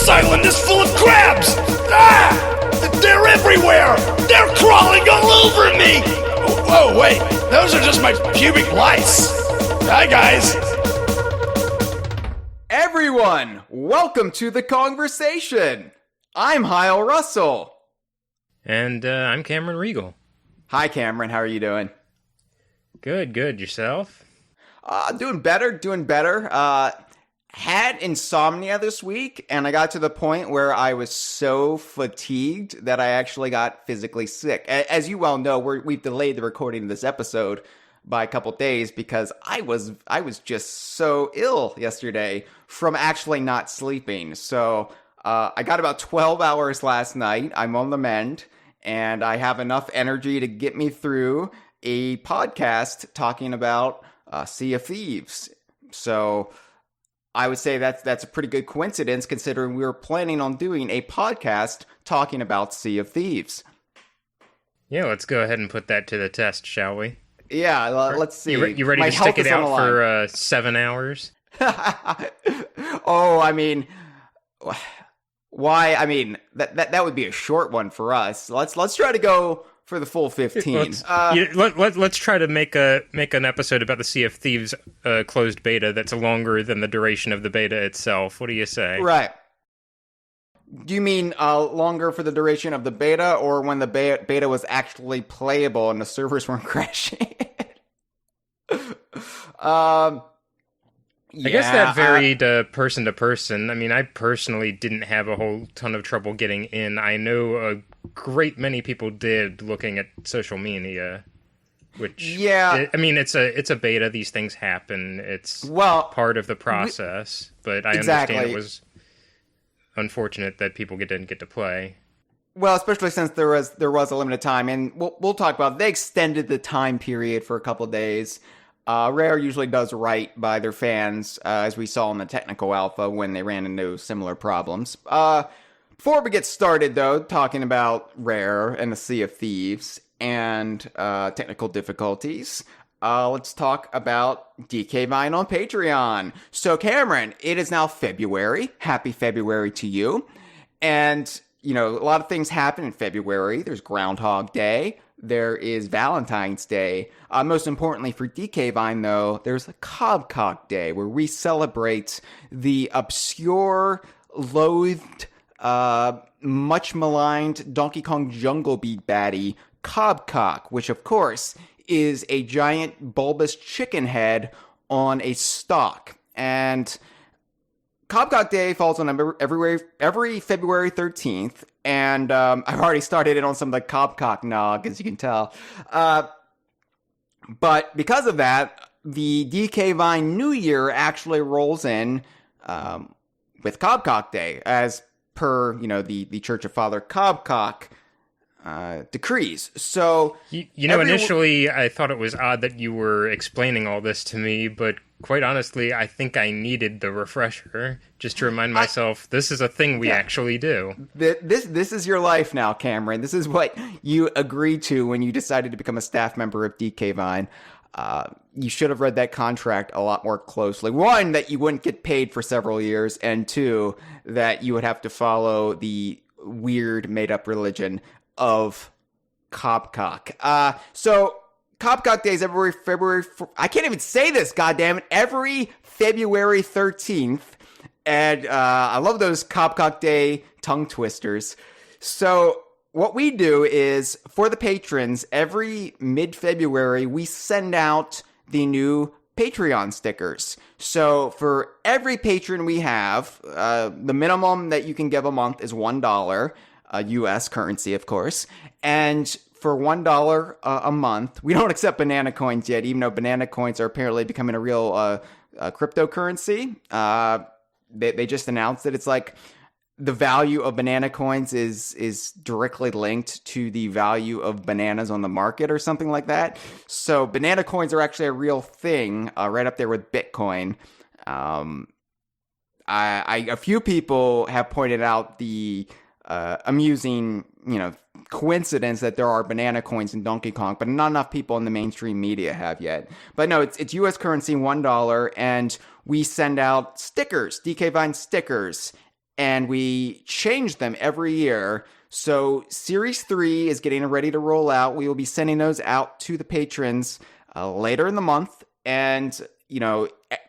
This island is full of crabs! Ah! They're everywhere! They're crawling all over me! Whoa, wait, those are just my pubic lice. Hi, guys. Everyone, welcome to the Kongversation. I'm Hyle Russell. And I'm Cameron Reigle. Hi, Cameron. How are you doing? Good. Yourself? Doing better. Had insomnia this week, and I got to the point where I was so fatigued that I actually got physically sick. As you well know, we've delayed the recording of this episode by a couple days because I was just so ill yesterday from actually not sleeping. So I got about 12 hours last night. I'm on the mend, and I have enough energy to get me through a podcast talking about Sea of Thieves. So I would say that's a pretty good coincidence considering we were planning on doing a podcast talking about Sea of Thieves. Yeah, let's go ahead and put that to the test, shall we? Yeah, let's see. You ready to stick it out for 7 hours? Oh, I mean, why? I mean, that would be a short one for us. Let's try to go for the full 15. Let's try to make an episode about the Sea of Thieves closed beta that's longer than the duration of the beta itself. What do you say? Right. Do you mean longer for the duration of the beta, or when the beta was actually playable and the servers weren't crashing? I guess that varied person to person. I mean, I personally didn't have a whole ton of trouble getting in. I know a great many people did looking at social media, which, I mean, it's a beta. These things happen. It's part of the process, but I understand it was unfortunate that people didn't get to play. Well, especially since there was a limited time, and we'll talk about, they extended the time period for a couple of days. Rare usually does right by their fans, as we saw in the technical alpha when they ran into similar problems. Before we get started, though, talking about Rare and the Sea of Thieves and technical difficulties, let's talk about DK Vine on Patreon. So, Cameron, it is now February. Happy February to you. And, you know, a lot of things happen in February. There's Groundhog Day. There is Valentine's Day. Most importantly for DK Vine, though, there's a Cobcock Day, where we celebrate the obscure, loathed, much maligned Donkey Kong Jungle Beat baddie, Cobcock, which, of course, is a giant bulbous chicken head on a stalk. And Cobcock Day falls on every February 13th, and I've already started it on some of the Cobcock nog, as you can tell. But because of that, the DK Vine New Year actually rolls in with Cobcock Day, as per, you know, the Church of Father Cobcock decrees. So, initially I thought it was odd that you were explaining all this to me, but quite honestly, I think I needed the refresher just to remind myself this is a thing we actually do. This is your life now, Cameron. This is what you agreed to when you decided to become a staff member of DK Vine. You should have read that contract a lot more closely. One, that you wouldn't get paid for several years, and two, that you would have to follow the weird made-up religion of Cobcock. So Cobcock Day is every February. I can't even say this, goddammit. Every February 13th. And I love those Cobcock Day tongue twisters. So what we do is, for the patrons, every mid-February, we send out the new Patreon stickers. So for every patron we have, the minimum that you can give a month is $1. U.S. currency, of course. And for $1 a month, we don't accept banana coins yet, even though banana coins are apparently becoming a real cryptocurrency. They just announced that it's like the value of banana coins is directly linked to the value of bananas on the market or something like that. So banana coins are actually a real thing, right up there with Bitcoin. A few people have pointed out the amusing, coincidence that there are banana coins in Donkey Kong, but not enough people in the mainstream media have yet. But no, it's U.S. currency, $1, and we send out stickers, DK Vine stickers, and we change them every year. So Series 3 is getting ready to roll out. We will be sending those out to the patrons later in the month. And, you know,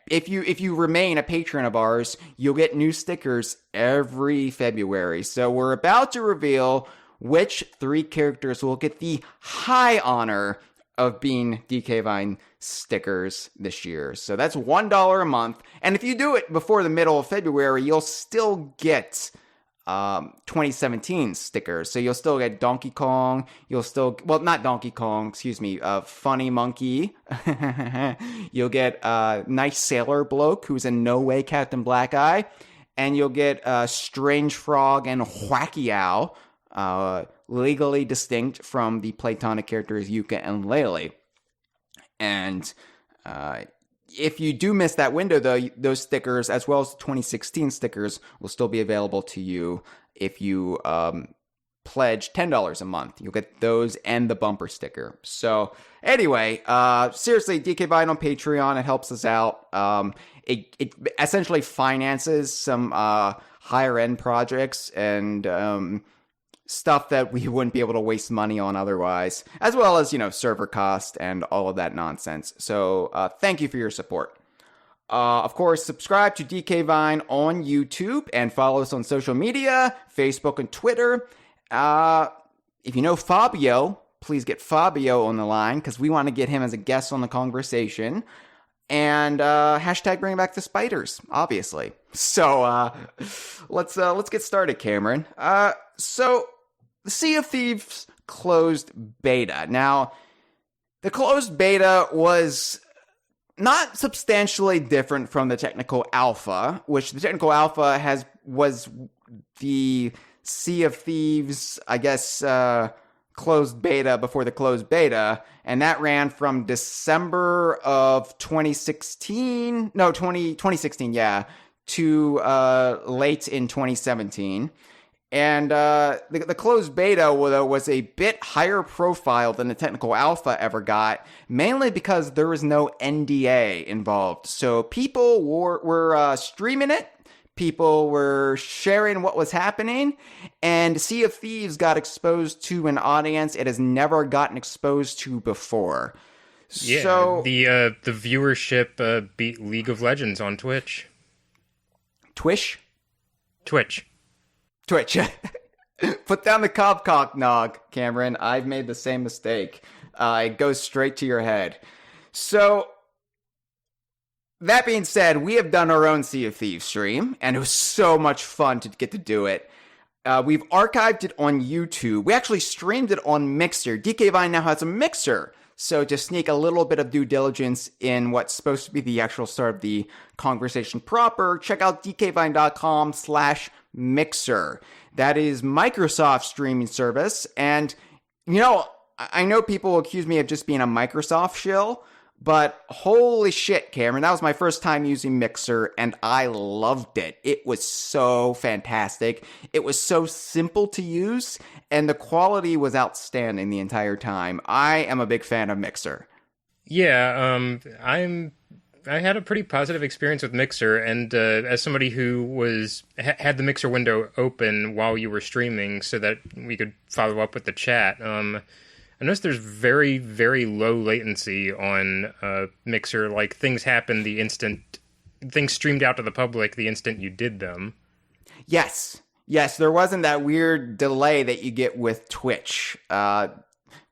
if you remain a patron of ours, you'll get new stickers every February. So we're about to reveal which 3 characters will get the high honor of being DK Vine stickers this year. So that's $1 a month. And if you do it before the middle of February, you'll still get 2017 stickers. So you'll still get Donkey Kong. You'll still, well, not Donkey Kong, excuse me, Funny Monkey. You'll get Nice Sailor Bloke, who's in no way Captain Black Eye. And you'll get Strange Frog and Wacky Owl, legally distinct from the Platonic characters Yuka and Lele. And if you do miss that window, though, those stickers, as well as the 2016 stickers, will still be available to you if you pledge $10 a month. You'll get those and the bumper sticker. So anyway, seriously, DK Vine on Patreon, it helps us out. It essentially finances some higher end projects and stuff that we wouldn't be able to waste money on otherwise, as well as, you know, server cost and all of that nonsense. So thank you for your support. Of course, subscribe to DK Vine on YouTube and follow us on social media, Facebook and Twitter. If you know Fabio, please get Fabio on the line, because we want to get him as a guest on the Kongversation. And hashtag bring back the spiders, obviously. So let's get started, Cameron. So the Sea of Thieves closed beta. Now, the closed beta was not substantially different from the technical alpha, which the technical alpha was the Sea of Thieves, I guess, closed beta before the closed beta, and that ran from December of 2016, to late in 2017. And the closed beta was a bit higher profile than the technical alpha ever got, mainly because there was no NDA involved. So people were streaming it, people were sharing what was happening, and Sea of Thieves got exposed to an audience it has never gotten exposed to before. Yeah, so, the viewership beat League of Legends on Twitch. Twitch. Put down the cock nog, Cameron. I've made the same mistake. It goes straight to your head. So, that being said, we have done our own Sea of Thieves stream, and it was so much fun to get to do it. We've archived it on YouTube. We actually streamed it on Mixer. DK Vine now has a Mixer. So to sneak a little bit of due diligence in what's supposed to be the actual start of the Kongversation proper, check out dkvine.com/mixer. That is Microsoft's streaming service. And, you know, I know people accuse me of just being a Microsoft shill, but holy shit, Cameron, that was my first time using Mixer, and I loved it. It was so fantastic. It was so simple to use, and the quality was outstanding the entire time. I am a big fan of Mixer. Yeah, I had a pretty positive experience with Mixer, and as somebody who had the Mixer window open while you were streaming so that we could follow up with the chat, I noticed there's very, very low latency on Mixer. Like, things happen the instant, things streamed out to the public the instant you did them. Yes, there wasn't that weird delay that you get with Twitch,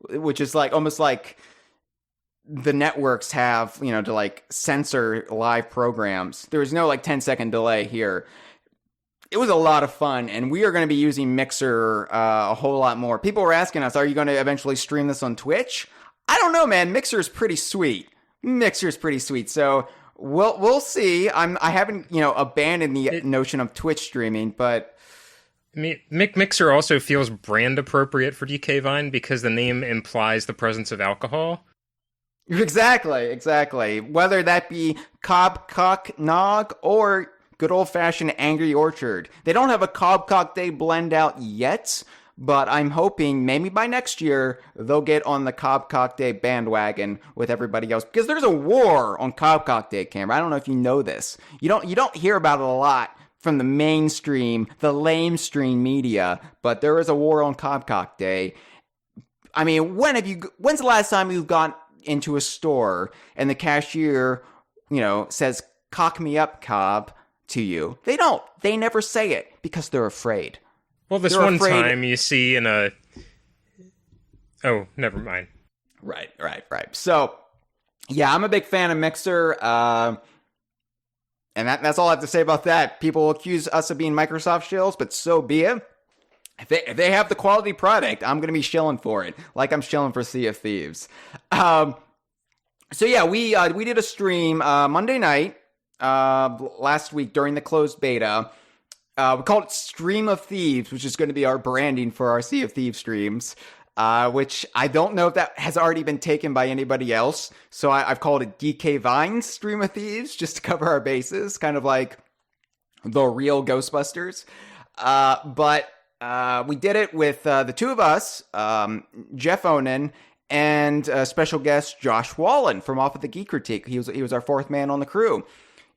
which is like almost like the networks have, you know, to like censor live programs. There was no like 10-second delay here. It was a lot of fun, and we are going to be using Mixer a whole lot more. People were asking us, are you going to eventually stream this on Twitch? I don't know, man. Mixer is pretty sweet. So we'll see. I haven't, you know, abandoned the notion of Twitch streaming, but I mean, Mixer also feels brand appropriate for DK Vine because the name implies the presence of alcohol. Exactly. Whether that be Cobb Cock Nog or good old-fashioned Angry Orchard. They don't have a Cobb Cock Day blend out yet, but I'm hoping maybe by next year they'll get on the Cobb Cock Day bandwagon with everybody else, because there's a war on Cobb Cock Day, Cameron. I don't know if you know this. You don't hear about it a lot from the mainstream, the lamestream media, but there is a war on Cobcock Day. I mean, when's the last time you've gone into a store and the cashier, says, "Cock me up, Cobb," to you? They don't. They never say it because they're afraid. Well, this one time you see in a... Oh, never mind. Right. So, yeah, I'm a big fan of Mixer, and that's all I have to say about that. People accuse us of being Microsoft shills, but so be it. If they have the quality product, I'm going to be shilling for it, like I'm shilling for Sea of Thieves. So yeah, we did a stream Monday night last week during the closed beta. We called it Stream of Thieves, which is going to be our branding for our Sea of Thieves streams, which I don't know if that has already been taken by anybody else. So I've called it DK Vine's Stream of Thieves, just to cover our bases, kind of like the real Ghostbusters. But we did it with the two of us, Jeff Onan, and special guest Josh Wallen from Off of the Geek Critique. He was our fourth man on the crew.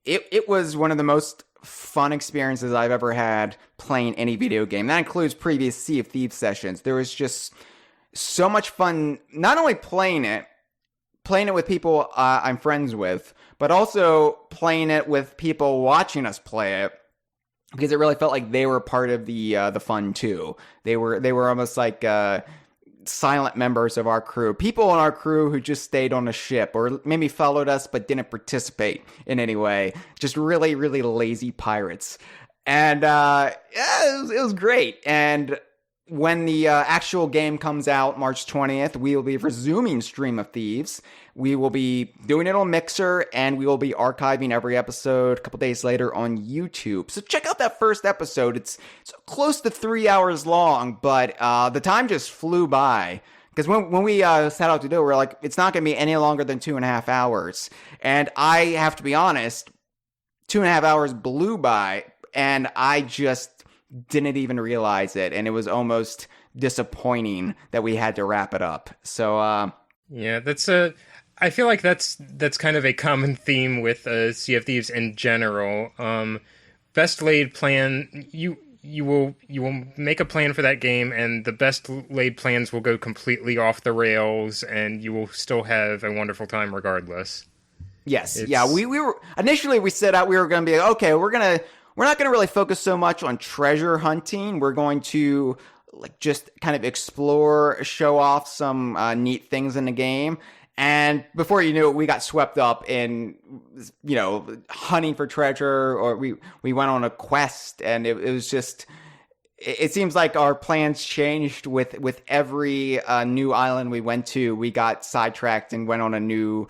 It was one of the most fun experiences I've ever had playing any video game. That includes previous Sea of Thieves sessions. There was just so much fun, not only playing it with people I'm friends with, but also playing it with people watching us play it, because it really felt like they were part of the fun too. They were almost like silent members of our crew, people on our crew who just stayed on the ship or maybe followed us but didn't participate in any way. Just really, really lazy pirates. And it was great. And when the actual game comes out March 20th, we will be resuming Stream of Thieves. We will be doing it on Mixer, and we will be archiving every episode a couple days later on YouTube. So check out that first episode. It's close to 3 hours long, but the time just flew by. Because when we set out to do it, we're like, it's not going to be any longer than 2.5 hours. And I have to be honest, 2.5 hours blew by, and I just didn't even realize it. And it was almost disappointing that we had to wrap it up. So, yeah, I feel like that's kind of a common theme with Sea of Thieves in general. Best laid plan, you will make a plan for that game, and the best laid plans will go completely off the rails, and you will still have a wonderful time regardless. Yes, yeah. We were initially, we set out, we were going to be like, okay, we're not going to really focus so much on treasure hunting. We're going to just kind of explore, show off some neat things in the game. And before you knew it, we got swept up in, hunting for treasure, or we went on a quest, and it was just, it seems like our plans changed with every new island we went to. We got sidetracked and went on a new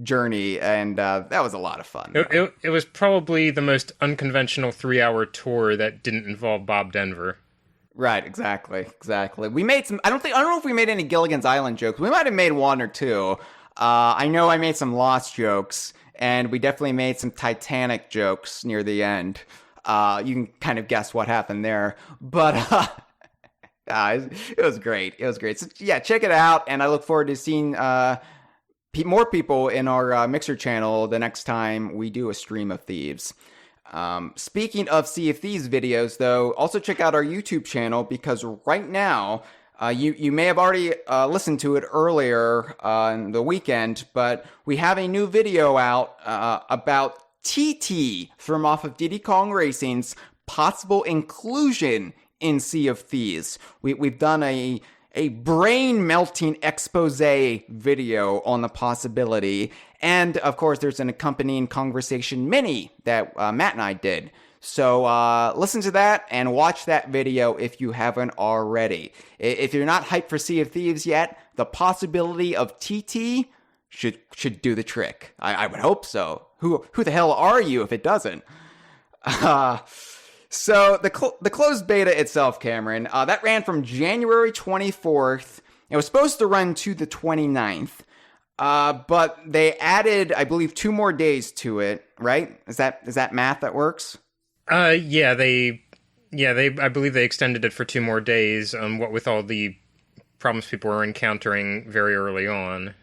journey, and that was a lot of fun. It was probably the most unconventional 3-hour tour that didn't involve Bob Denver. Right, exactly. We made some. I don't know if we made any Gilligan's Island jokes. We might have made one or two. I know I made some Lost jokes, and we definitely made some Titanic jokes near the end. You can kind of guess what happened there, but it was great. So yeah, check it out, and I look forward to seeing more people in our Mixer channel the next time we do a Stream of Thieves. Speaking of Sea of Thieves videos, though, also check out our YouTube channel, because right now, you may have already listened to it earlier in the weekend, but we have a new video out about TT from Off of Diddy Kong Racing's possible inclusion in Sea of Thieves. We've done a brain-melting expose video on the possibility. And, of course, there's an accompanying Kongversation mini that Matt and I did. So listen to that and watch that video if you haven't already. If you're not hyped for Sea of Thieves yet, the possibility of TT should do the trick. I would hope so. Who the hell are you if it doesn't? So the closed beta itself, Cameron, that ran from January 24th. It was supposed to run to the 29th. But they added, I believe, 2 more days to it, right? Is that math that works? I believe they extended it for 2 more days, what with all the problems people were encountering very early on.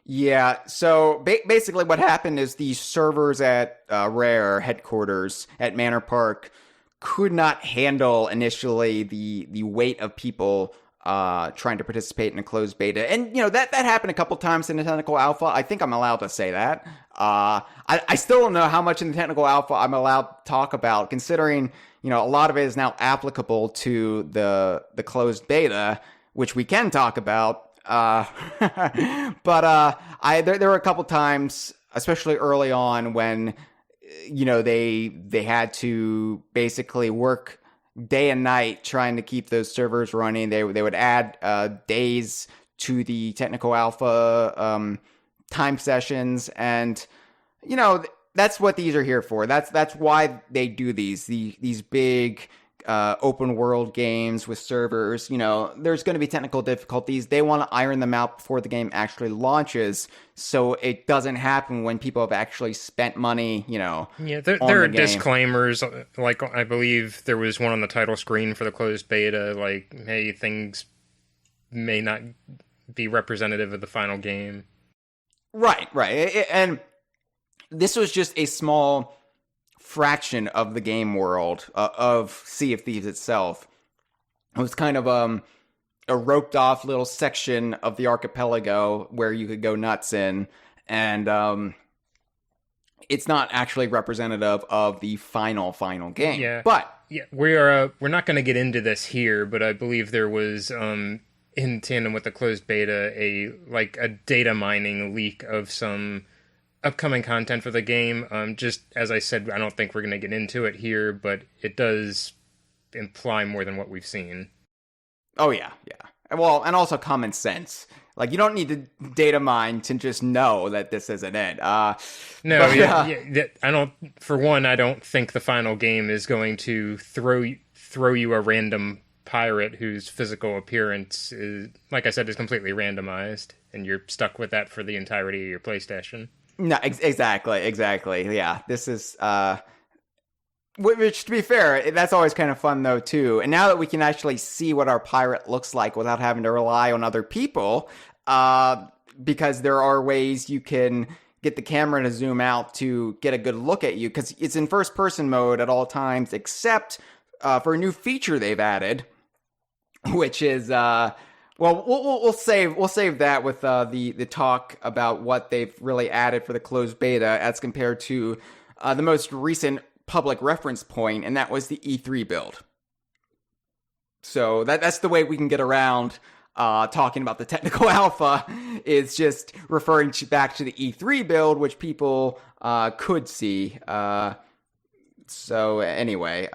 Yeah, so basically what happened is the servers at Rare headquarters at Manor Park could not handle initially the weight of people trying to participate in a closed beta. And, that happened a couple times in the technical alpha. I think I'm allowed to say that. I still don't know how much in the technical alpha I'm allowed to talk about, considering, a lot of it is now applicable to the closed beta, which we can talk about. But there were a couple times, especially early on, when they had to basically work day and night trying to keep those servers running. They would add days to the technical alpha time sessions, and that's what these are here for. That's why they do these big open world games with servers. There's going to be technical difficulties. They want to iron them out before the game actually launches, so it doesn't happen when people have actually spent money, Yeah, there are disclaimers, like I believe there was one on the title screen for the closed beta, like, hey, things may not be representative of the final game. Right. And this was just a small fraction of the game world of Sea of Thieves itself. It was kind of a roped off little section of the archipelago where you could go nuts in, and it's not actually representative of the final game. Yeah, but we're not going to get into this here, but I believe there was in tandem with the closed beta a data mining leak of some upcoming content for the game. Just as I said, I don't think we're going to get into it here, but it does imply more than what we've seen. Oh yeah. Well, and also common sense. Like, you don't need to data mine to just know that this isn't it. I don't. For one, I don't think the final game is going to throw you a random pirate whose physical appearance is, like I said, is completely randomized, and you're stuck with that for the entirety of your PlayStation. No, exactly. Yeah, this is, which, to be fair, that's always kind of fun, though, too. And now that we can actually see what our pirate looks like without having to rely on other people, because there are ways you can get the camera to zoom out to get a good look at you, because it's in first-person mode at all times, except for a new feature they've added, which is... Well, we'll save that with the talk about what they've really added for the closed beta as compared to the most recent public reference point, and that was the E3 build. So that's the way we can get around talking about the technical alpha, is just referring back to the E3 build, which people could see. So anyway.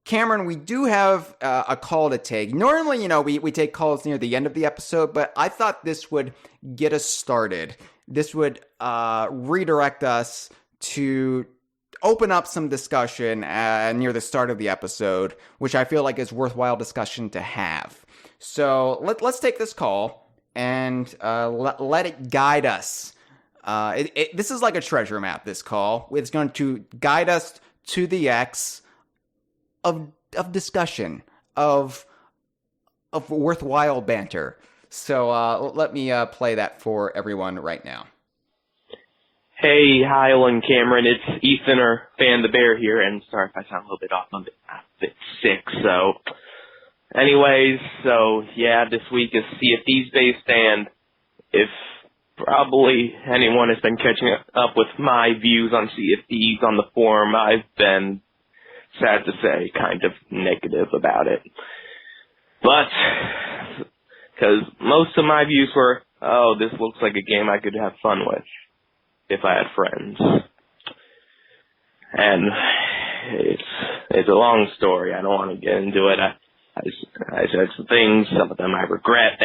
Cameron, we do have a call to take. Normally, we take calls near the end of the episode, but I thought this would get us started. This would redirect us to open up some discussion near the start of the episode, which I feel like is worthwhile discussion to have. So let's take this call and let it guide us. This is like a treasure map, this call. It's going to guide us to the X of discussion, of worthwhile banter. So let me play that for everyone right now. Hey, Hyle and Cameron, it's Ethan or Fan the Bear here, and sorry if I sound a little bit off, I'm a bit sick, so... Anyways, this week is Sea of Thieves based, and if probably anyone has been catching up with my views on Sea of Thieves on the forum, I've been, sad to say, kind of negative about it. But, because most of my views were, oh, this looks like a game I could have fun with if I had friends. And it's a long story. I don't want to get into it. I said some things, some of them I regret,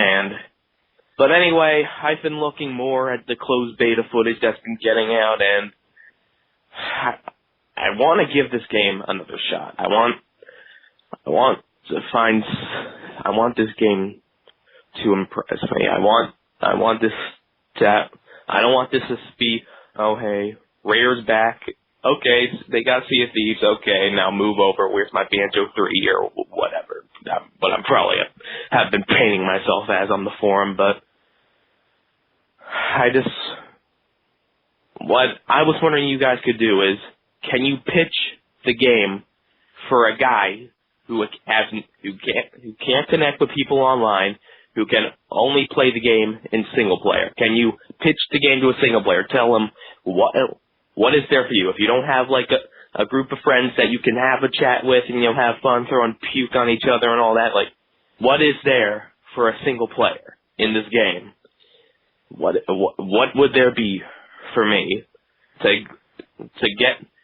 but anyway, I've been looking more at the closed beta footage that's been getting out, and I want to give this game another shot. I want this game to impress me. I want this to, I don't want this to be, oh hey, Rare's back. Okay, they got Sea of Thieves. Okay, now move over. Where's my Banjo 3 or whatever? But I'm probably have been painting myself as on the forum. But what I was wondering you guys could do is, can you pitch the game for a guy who can't connect with people online, who can only play the game in single player? Can you pitch the game to a single player? Tell him what is there for you? If you don't have like a group of friends that you can have a chat with and have fun throwing puke on each other and all that, like, what is there for a single player in this game? What would there be for me to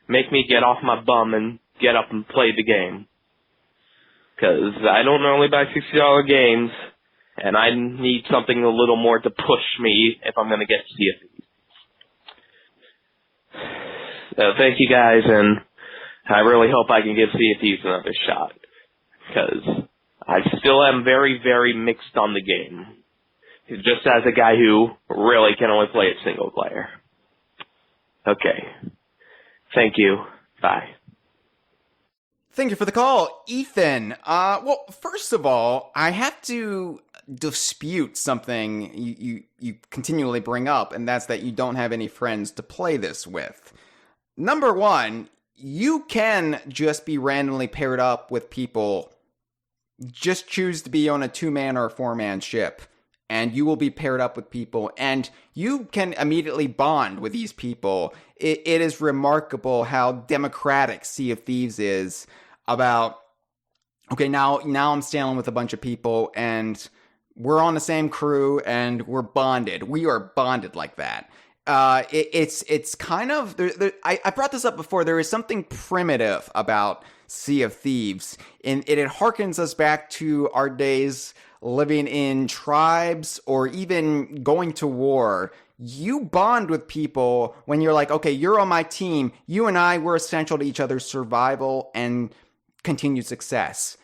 make me get off my bum and get up and play the game? Because I don't normally buy $60 games, and I need something a little more to push me if I'm going to get Sea of Thieves. So thank you guys, and I really hope I can give Sea of Thieves another shot, because I still am very, very mixed on the game, just as a guy who really can only play it single player. Okay. Thank you. Bye. Thank you for the call, Ethan. Well, first of all, I have to dispute something you continually bring up, and that's that you don't have any friends to play this with. Number one, you can just be randomly paired up with people. Just choose to be on a 2-man or a 4-man ship, and you will be paired up with people, and you can immediately bond with these people. It is remarkable how democratic Sea of Thieves is about, okay, now I'm sailing with a bunch of people, and we're on the same crew, and we're bonded. We are bonded like that. It's kind of, I brought this up before, there is something primitive about Sea of Thieves, and it harkens us back to our days living in tribes or even going to war. You bond with people when you're like, okay, you're on my team. You and I, we're essential to each other's survival and continued success.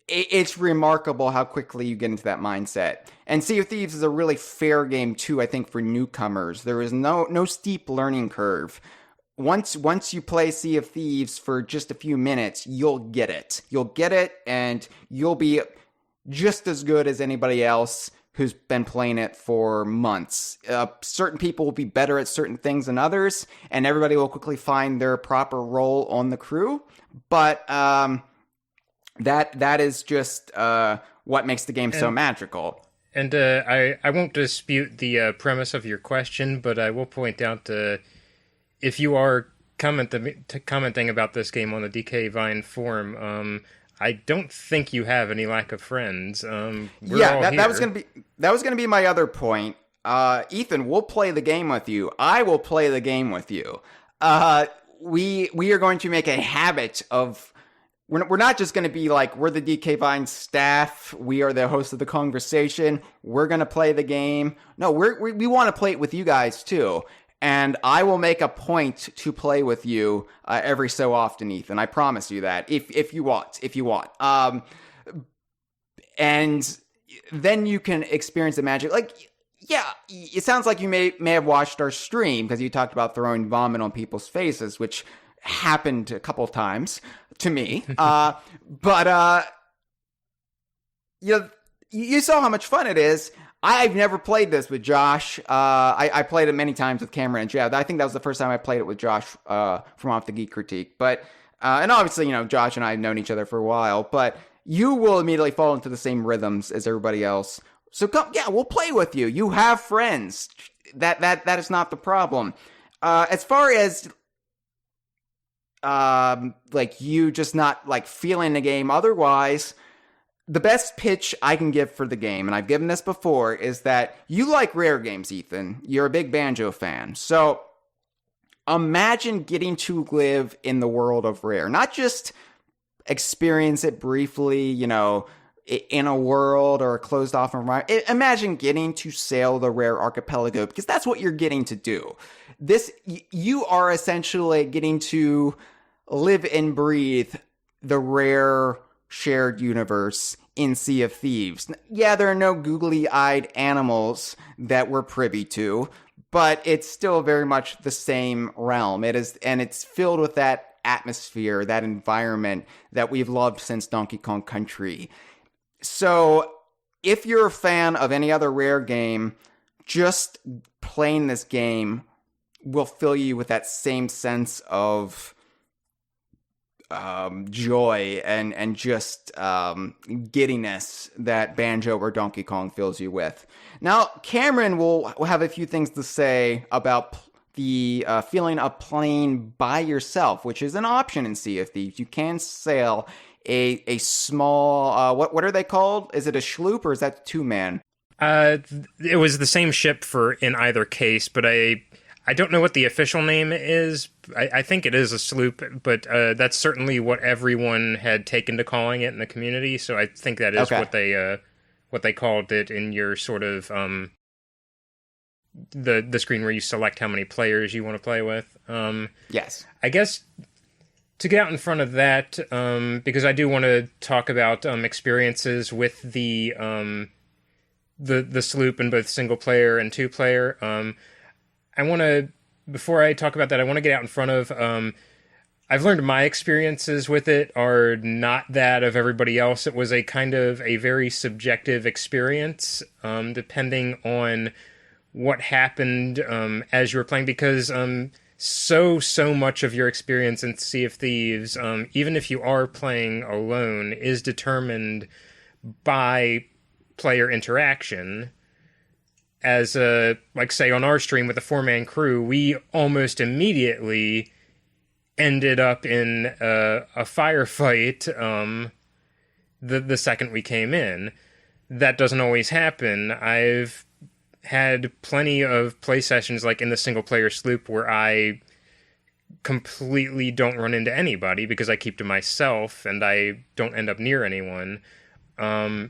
It's remarkable how quickly you get into that mindset. And Sea of Thieves is a really fair game too, I think, for newcomers. There is no steep learning curve. Once you play Sea of Thieves for just a few minutes, you'll get it. You'll get it, and you'll be just as good as anybody else who's been playing it for months. Certain people will be better at certain things than others, and everybody will quickly find their proper role on the crew. But that is just what makes the game so magical. And I won't dispute the premise of your question, but I will point out if you are commenting about this game on the DK Vine forum, I don't think you have any lack of friends. That was gonna be my other point. Ethan, we'll play the game with you. I will play the game with you. We are going to make a habit of. We're not just going to be like, we're the DK Vine staff, we are the host of the Kongversation, we're going to play the game. No, we want to play it with you guys too. And I will make a point to play with you every so often, Ethan. I promise you that, if you want. And then you can experience the magic. Like, yeah, it sounds like you may have watched our stream, because you talked about throwing vomit on people's faces, which happened a couple of times to me. But you saw how much fun it is. I've never played this with Josh. I played it many times with Cameron and Jeff. I think that was the first time I played it with Josh from Off the Geek Critique. But and obviously, Josh and I have known each other for a while. But you will immediately fall into the same rhythms as everybody else. So come, yeah, we'll play with you. You have friends. That is not the problem. As far as like you just not like feeling the game otherwise, the best pitch I can give for the game, and I've given this before, is that you like Rare games, Ethan. You're a big Banjo fan. So imagine getting to live in the world of Rare. Not just experience it briefly, in a world or a closed off environment. Imagine getting to sail the Rare archipelago, because that's what you're getting to do. You are essentially getting to live and breathe the Rare shared universe in Sea of Thieves. Yeah, there are no googly-eyed animals that we're privy to, but it's still very much the same realm. It is, and it's filled with that atmosphere, that environment that we've loved since Donkey Kong Country. So, if you're a fan of any other Rare game, just playing this game will fill you with that same sense of joy and just giddiness that Banjo or Donkey Kong fills you with. Now, Cameron will have a few things to say about the feeling of playing by yourself, which is an option in Sea of Thieves. You can sail a small, what are they called? Is it a sloop or is that two-man? It was the same ship in either case, but I don't know what the official name is. I think it is a sloop, but that's certainly what everyone had taken to calling it in the community. So I think that is what they called it in your sort of the screen where you select how many players you want to play with. Yes, I guess to get out in front of that, because I do want to talk about experiences with the sloop in both single player and two player. I want to, before I talk about that, I want to get out in front of, I've learned my experiences with it are not that of everybody else. It was a kind of a very subjective experience, depending on what happened as you were playing, because so much of your experience in Sea of Thieves, even if you are playing alone, is determined by player interaction. As like say on our stream with a 4-man crew, we almost immediately ended up in a firefight the second we came in. That doesn't always happen. I've had plenty of play sessions like in the single player Sloop where I completely don't run into anybody because I keep to myself and I don't end up near anyone. Now,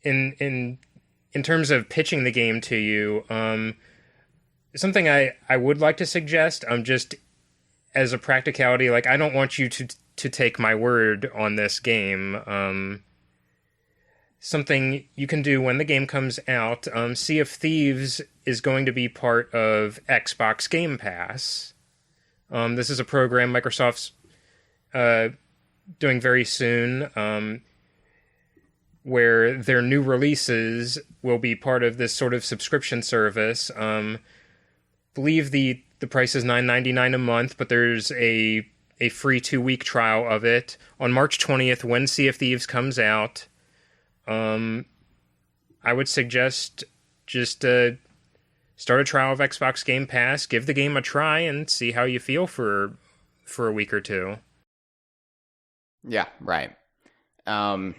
in terms of pitching the game to you, something I would like to suggest, just as a practicality, like I don't want you to take my word on this game. Something you can do when the game comes out, Sea of Thieves is going to be part of Xbox Game Pass. This is a program Microsoft's doing very soon, where their new releases will be part of this sort of subscription service. Believe the price is $9.99 a month, but there's a free 2-week trial of it. On March 20th, when Sea of Thieves comes out, I would suggest just start a trial of Xbox Game Pass, give the game a try, and see how you feel for a week or two. Yeah, right. Cameron,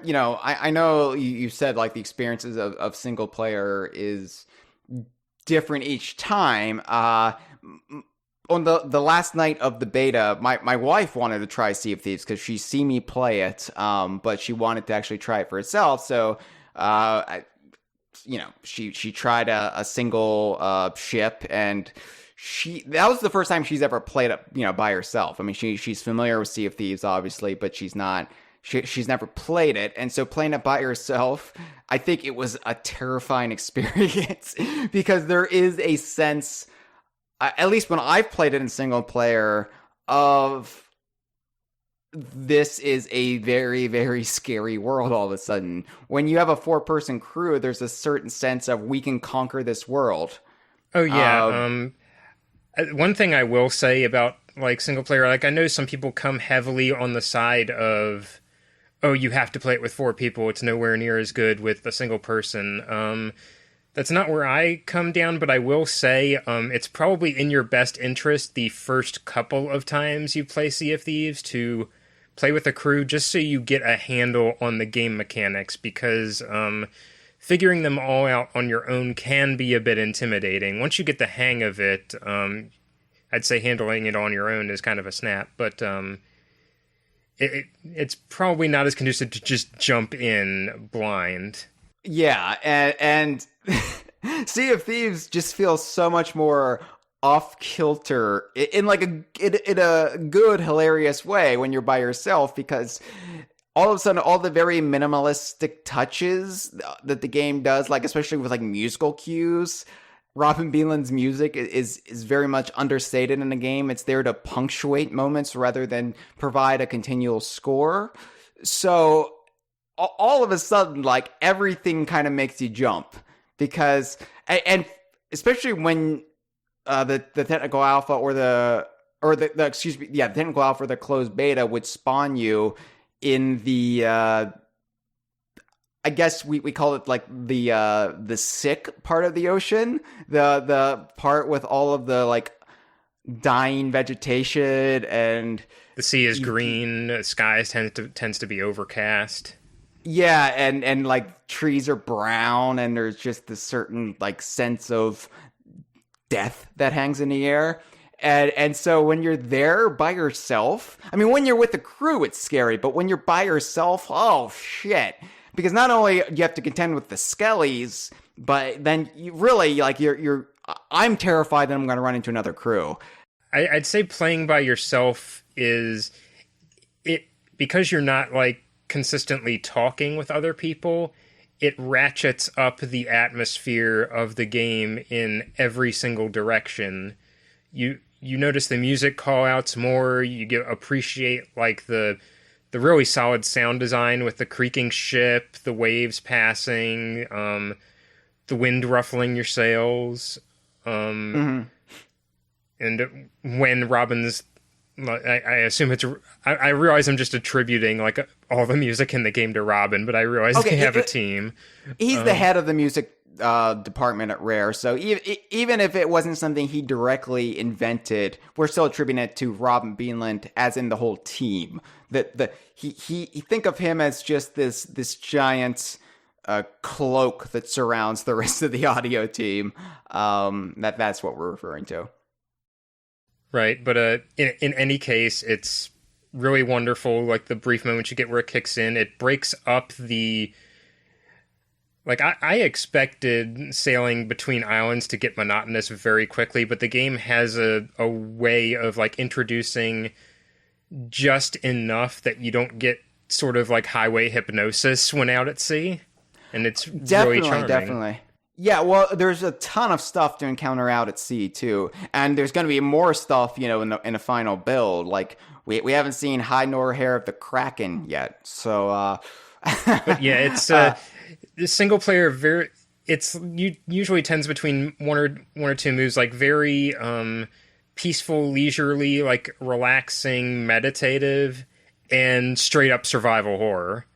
I know you said like the experiences of single player is different each time. On the last night of the beta, my wife wanted to try Sea of Thieves because she's seen me play it, but she wanted to actually try it for herself. So, she tried a single ship, and that was the first time she's ever played it, by herself. I mean, she's familiar with Sea of Thieves, obviously, but she's never played it. And so playing it by herself, I think it was a terrifying experience because there is a sense, at least when I've played it in single player, of this is a very, very scary world all of a sudden. When you have a 4-person crew, there's a certain sense of we can conquer this world. Oh, yeah. One thing I will say about like single player, like I know some people come heavily on the side of, oh, you have to play it with 4 people. It's nowhere near as good with a single person. That's not where I come down, but I will say it's probably in your best interest the first couple of times you play Sea of Thieves to play with a crew just so you get a handle on the game mechanics, because figuring them all out on your own can be a bit intimidating. Once you get the hang of it, I'd say handling it on your own is kind of a snap, but it's probably not as conducive to just jump in blind. Yeah, and Sea of Thieves just feels so much more off-kilter in a good, hilarious way when you're by yourself, because all of a sudden, all the very minimalistic touches that the game does, like especially with like musical cues, Robin Beeland's music is very much understated in the game. It's there to punctuate moments rather than provide a continual score. So all of a sudden, like, everything kind of makes you jump because, and especially when the technical alpha or the technical alpha or the closed beta would spawn you in the I guess we call it like the sick part of the ocean, the part with all of the like dying vegetation, and the sea is green, the skies tends to be overcast. Yeah, and like trees are brown, and there's just this certain like sense of death that hangs in the air. And so when you're there by yourself, I mean, when you're with the crew, it's scary, but when you're by yourself, oh shit. Because not only you have to contend with the skellies, but then you really, like, I'm terrified that I'm going to run into another crew. I'd say playing by yourself is, because you're not, like, consistently talking with other people, it ratchets up the atmosphere of the game in every single direction. You notice the music call-outs more, you appreciate, like, the really solid sound design with the creaking ship, the waves passing, the wind ruffling your sails, and when Robin's, I assume it's, I realize I'm just attributing like all the music in the game to Robin, but I realize they have a team. He's the head of the music department at Rare, so even if it wasn't something he directly invented, we're still attributing it to Robin Beanland, as in the whole team. He think of him as just this giant cloak that surrounds the rest of the audio team. That's what we're referring to. Right, but in any case, it's really wonderful. Like the brief moments you get where it kicks in, it breaks up the. Like, I expected sailing between islands to get monotonous very quickly, but the game has a way of, like, introducing just enough that you don't get sort of, like, highway hypnosis when out at sea. And it's really charming. Definitely. Yeah, well, there's a ton of stuff to encounter out at sea, too. And there's going to be more stuff, in the final build. Like, we haven't seen hide nor hair of the Kraken yet, so... But yeah, it's... The single player usually tends between one or two moves, like very peaceful, leisurely, like relaxing, meditative, and straight up survival horror.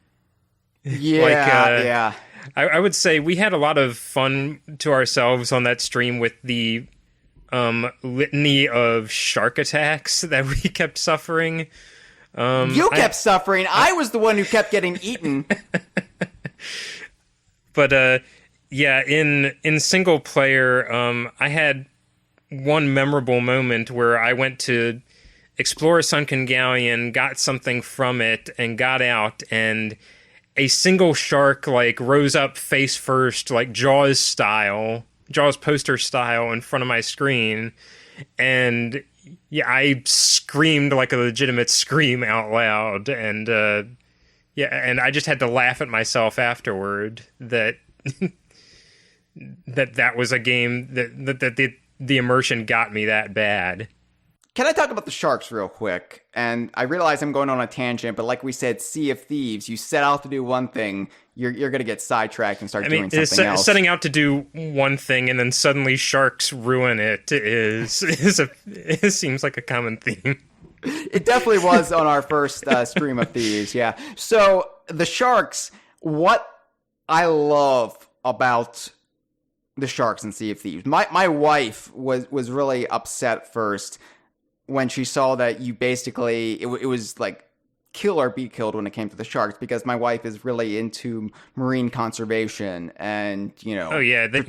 Yeah, yeah. I would say we had a lot of fun to ourselves on that stream with the litany of shark attacks that we kept suffering. You kept suffering. I was the one who kept getting eaten. But yeah, in single player, I had one memorable moment where I went to explore a sunken galleon, got something from it, and got out, and a single shark like rose up face first, like Jaws poster style, in front of my screen, and yeah, I screamed like a legitimate scream out loud, and yeah, and I just had to laugh at myself afterward that that was a game that the immersion got me that bad. Can I talk about the sharks real quick? And I realize I'm going on a tangent, but like we said, Sea of Thieves, you set out to do one thing, you're going to get sidetracked and start doing something else. Setting out to do one thing and then suddenly sharks ruin it it seems like a common theme. It definitely was on our first stream of Thieves, yeah. So, the sharks, what I love about the sharks in Sea of Thieves, my wife was really upset first when she saw that you basically, it was like kill or be killed when it came to the sharks, because my wife is really into marine conservation and, oh yeah, they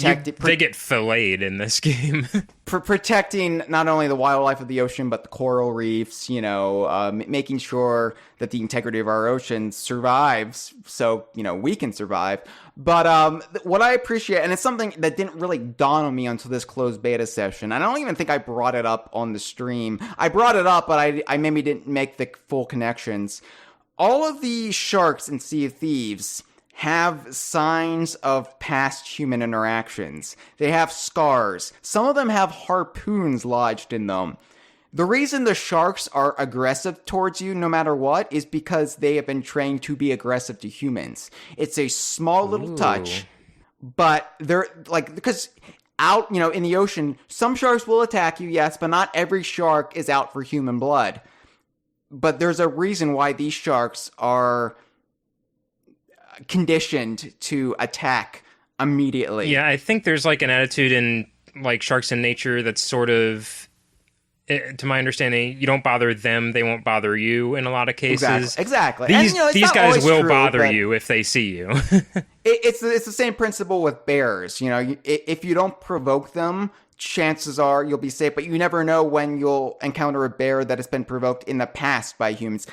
get filleted in this game. Protecting not only the wildlife of the ocean, but the coral reefs, making sure that the integrity of our oceans survives so, we can survive. But what I appreciate, and it's something that didn't really dawn on me until this closed beta session, I don't even think I brought it up on the stream. I brought it up, but I maybe didn't make the full connections. All of the sharks in Sea of Thieves have signs of past human interactions. They have scars. Some of them have harpoons lodged in them. The reason the sharks are aggressive towards you no matter what is because they have been trained to be aggressive to humans. It's a small little touch, but they're like, because out, in the ocean, some sharks will attack you, yes, but not every shark is out for human blood. But there's a reason why these sharks are conditioned to attack immediately. Yeah, I think there's like an attitude in like sharks in nature that's sort of, to my understanding, you don't bother them, they won't bother you in a lot of cases. Exactly. These guys will bother you if they see you. It's the same principle with bears. If you don't provoke them, chances are you'll be safe, but you never know when you'll encounter a bear that has been provoked in the past by humans.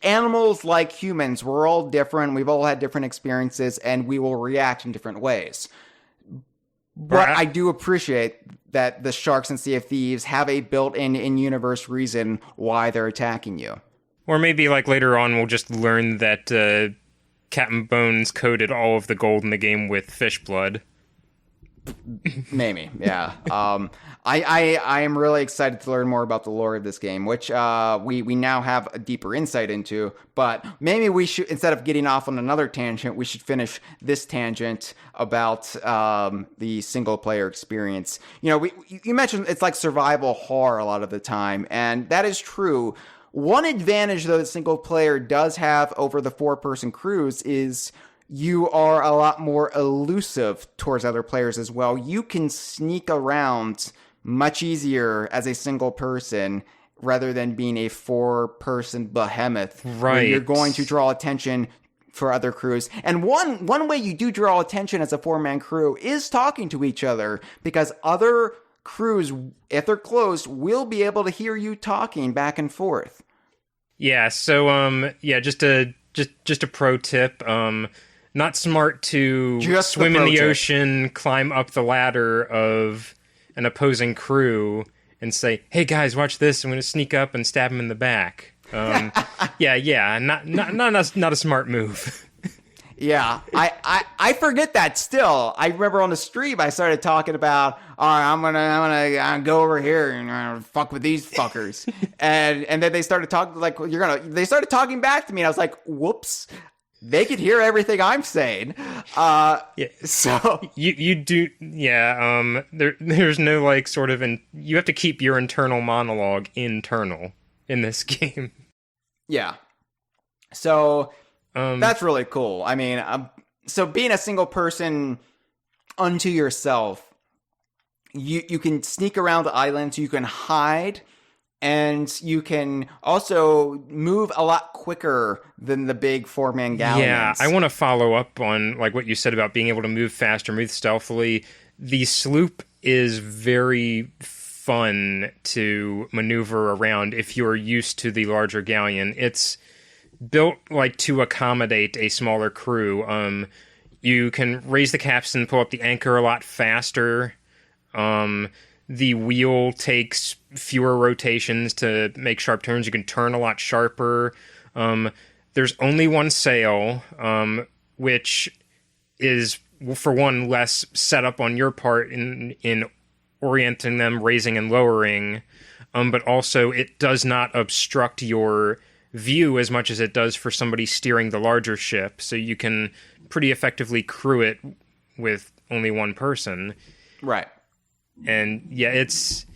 Animals, like humans, we're all different. We've all had different experiences, and we will react in different ways. But I do appreciate that the sharks in Sea of Thieves have a built-in in-universe reason why they're attacking you. Or maybe like later on we'll just learn that Captain Bones coated all of the gold in the game with fish blood. Maybe, yeah. I am really excited to learn more about the lore of this game, which we now have a deeper insight into. But maybe we should, instead of getting off on another tangent, we should finish this tangent about the single player experience. You mentioned it's like survival horror a lot of the time, and that is true. One advantage, though, the single player does have over the 4-person crews is you are a lot more elusive towards other players as well. You can sneak around much easier as a single person rather than being a 4-person behemoth. Right. You're going to draw attention for other crews. And one way you do draw attention as a 4-man crew is talking to each other, because other crews, if they're close, will be able to hear you talking back and forth. Yeah, so just a pro tip. Not smart to swim in the ocean, climb up the ladder of an opposing crew, and say, "Hey guys, watch this! I'm going to sneak up and stab him in the back." Not a smart move. Yeah, I forget that still. I remember on the stream I started talking about, all right, I'm gonna go over here and fuck with these fuckers, and then they started talking like they started talking back to me, and I was like, whoops. They could hear everything I'm saying. So you do, yeah. There's no like sort of, you have to keep your internal monologue internal in this game. Yeah. So that's really cool. I mean, so being a single person unto yourself, you can sneak around the islands, you can hide. And you can also move a lot quicker than the big 4-man galleons. Yeah, I want to follow up on like what you said about being able to move faster, move stealthily. The sloop is very fun to maneuver around if you're used to the larger galleon. It's built like to accommodate a smaller crew. You can raise the capstan, pull up the anchor a lot faster. The wheel takes fewer rotations to make sharp turns. You can turn a lot sharper. There's only one sail, which is, for one, less setup on your part in orienting them, raising and lowering. But also, it does not obstruct your view as much as it does for somebody steering the larger ship. So you can pretty effectively crew it with only one person. Right. And yeah, it's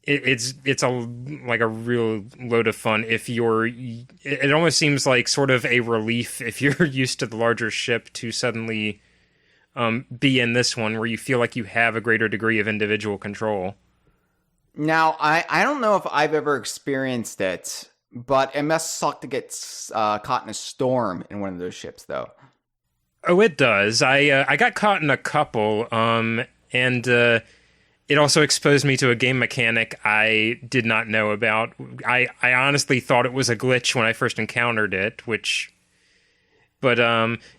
a real load of fun if it almost seems like sort of a relief if you're used to the larger ship to suddenly be in this one where you feel like you have a greater degree of individual control. Now, I don't know if I've ever experienced it, but it must suck to get caught in a storm in one of those ships, though. Oh, it does. I got caught in a couple, and it also exposed me to a game mechanic I did not know about. I honestly thought it was a glitch when I first encountered it, But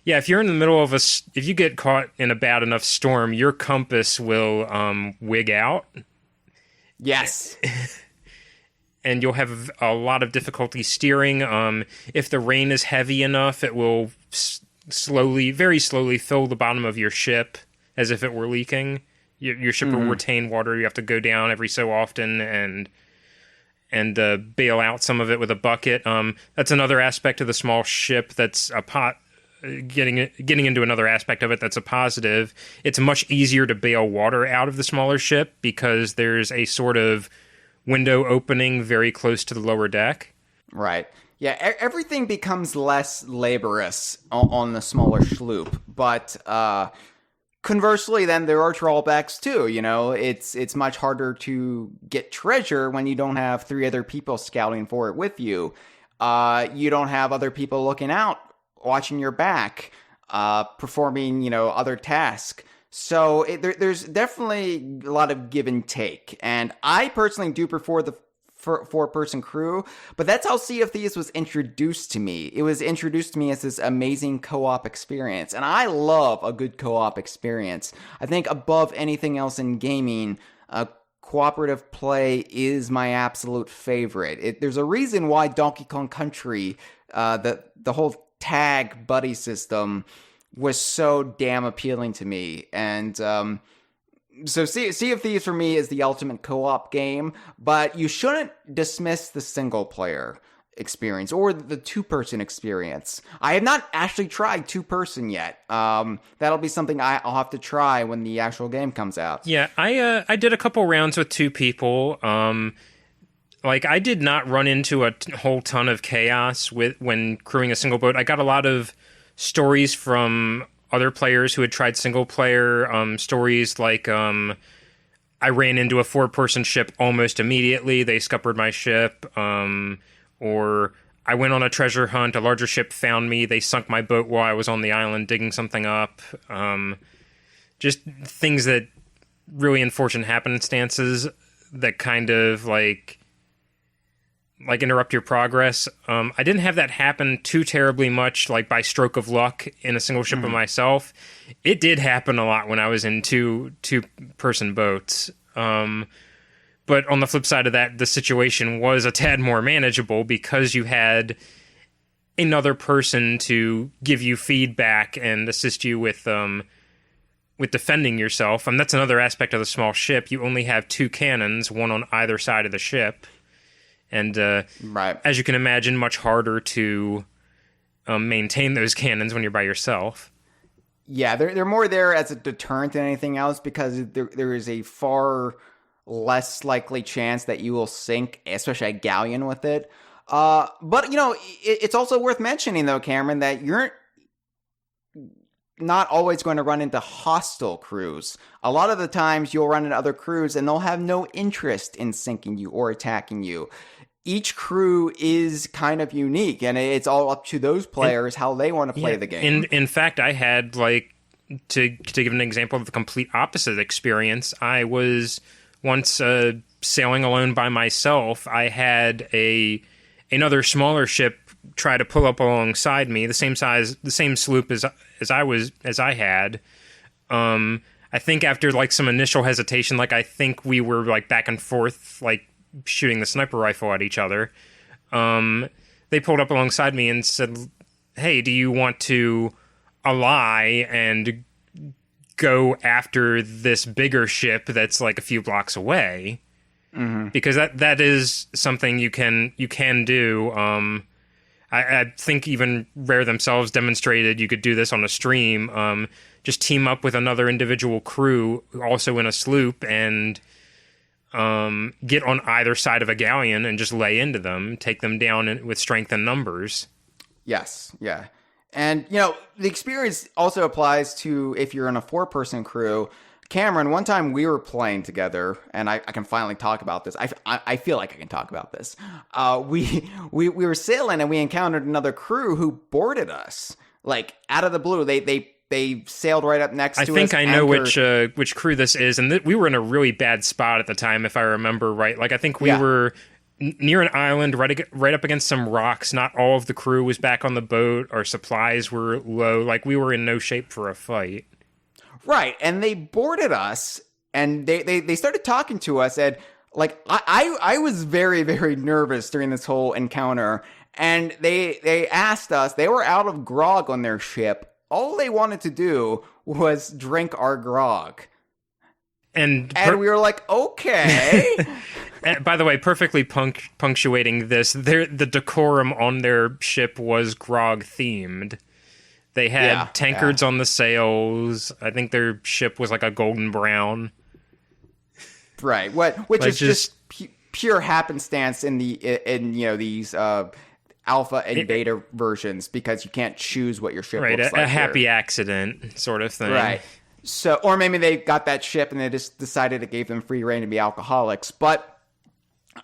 if you're in the middle of if you get caught in a bad enough storm, your compass will wig out. Yes. And you'll have a lot of difficulty steering. If the rain is heavy enough, it will very slowly fill the bottom of your ship as if it were leaking. Your ship will retain water. You have to go down every so often, and and bail out some of it with a bucket. That's another aspect of the small ship that's getting into another aspect of it that's a positive. It's much easier to bail water out of the smaller ship because there's a sort of window opening very close to the lower deck. Right. Yeah, everything becomes less laborious on the smaller sloop, but conversely, then there are drawbacks too. You know, it's much harder to get treasure when you don't have 3 other people scouting for it with you. You don't have other people looking out, watching your back, performing, you know, other tasks. So there's definitely a lot of give and take. And I personally do prefer the 4-person crew, but that's how Sea of Thieves was introduced to me. It was introduced to me as this amazing co-op experience, and I love a good co-op experience. I think above anything else in gaming, cooperative play is my absolute favorite. There's a reason why Donkey Kong Country, the whole tag buddy system, was so damn appealing to me. And so Sea of Thieves for me is the ultimate co-op game, but you shouldn't dismiss the single player experience or the 2-person experience. I have not actually tried 2-person yet. That'll be something I'll have to try when the actual game comes out. Yeah, I did a couple rounds with 2 people. Like, I did not run into a whole ton of chaos when crewing a single boat. I got a lot of stories from other players who had tried single player, stories like I ran into a 4-person ship almost immediately. They scuppered my ship. Or I went on a treasure hunt. A larger ship found me. They sunk my boat while I was on the island digging something up. Just things that really unfortunate happenstances that kind of like interrupt your progress. I didn't have that happen too terribly much, like by stroke of luck in a single ship of myself. It did happen a lot when I was in two-person boats. But on the flip side of that, the situation was a tad more manageable because you had another person to give you feedback and assist you with defending yourself. And that's another aspect of the small ship. You only have 2 cannons, one on either side of the ship. And right. As you can imagine, much harder to maintain those cannons when you're by yourself. Yeah, they're more there as a deterrent than anything else because there is a far less likely chance that you will sink, especially a galleon with it. But, you know, it's also worth mentioning, though, Cameron, that you're not always going to run into hostile crews. A lot of the times you'll run into other crews and they'll have no interest in sinking you or attacking you. Each crew is kind of unique, and it's all up to those players how they want to play the game. In fact, I had, like, to give an example of the complete opposite experience, I was once sailing alone by myself. I had another smaller ship try to pull up alongside me, the same sloop as I had. I think after like some initial hesitation, like I think we were like back and forth, like shooting the sniper rifle at each other. They pulled up alongside me and said, "Hey, do you want to ally and go after this bigger ship that's like a few blocks away?" Mm-hmm. Because that is something you can do. I think even Rare themselves demonstrated you could do this on a stream. Just team up with another individual crew, also in a sloop, and get on either side of a galleon and just lay into them, take them down with strength and numbers. Yes, yeah. And, you know, the experience also applies to if you're in a 4-person crew. Cameron, one time we were playing together, and I can finally talk about this. I feel like I can talk about this. We were sailing, and we encountered another crew who boarded us, like, out of the blue. They sailed right up next to us. I think I know which crew this is, and we were in a really bad spot at the time, if I remember right. Like, I think we were near an island, right up against some rocks. Not all of the crew was back on the boat. Our supplies were low. Like, we were in no shape for a fight. Right, and they boarded us, and they started talking to us, and, like, I was very, very nervous during this whole encounter, and they asked us, they were out of grog on their ship. All they wanted to do was drink our grog. And we were like, okay. And by the way, perfectly punctuating this, the decorum on their ship was grog themed. They had tankards on the sails. I think their ship was like a golden brown. Right. Which is just pure happenstance in these alpha and beta versions, because you can't choose what your ship looks like. A happy accident sort of thing. Right. So, or maybe they got that ship and they just decided it gave them free reign to be alcoholics. But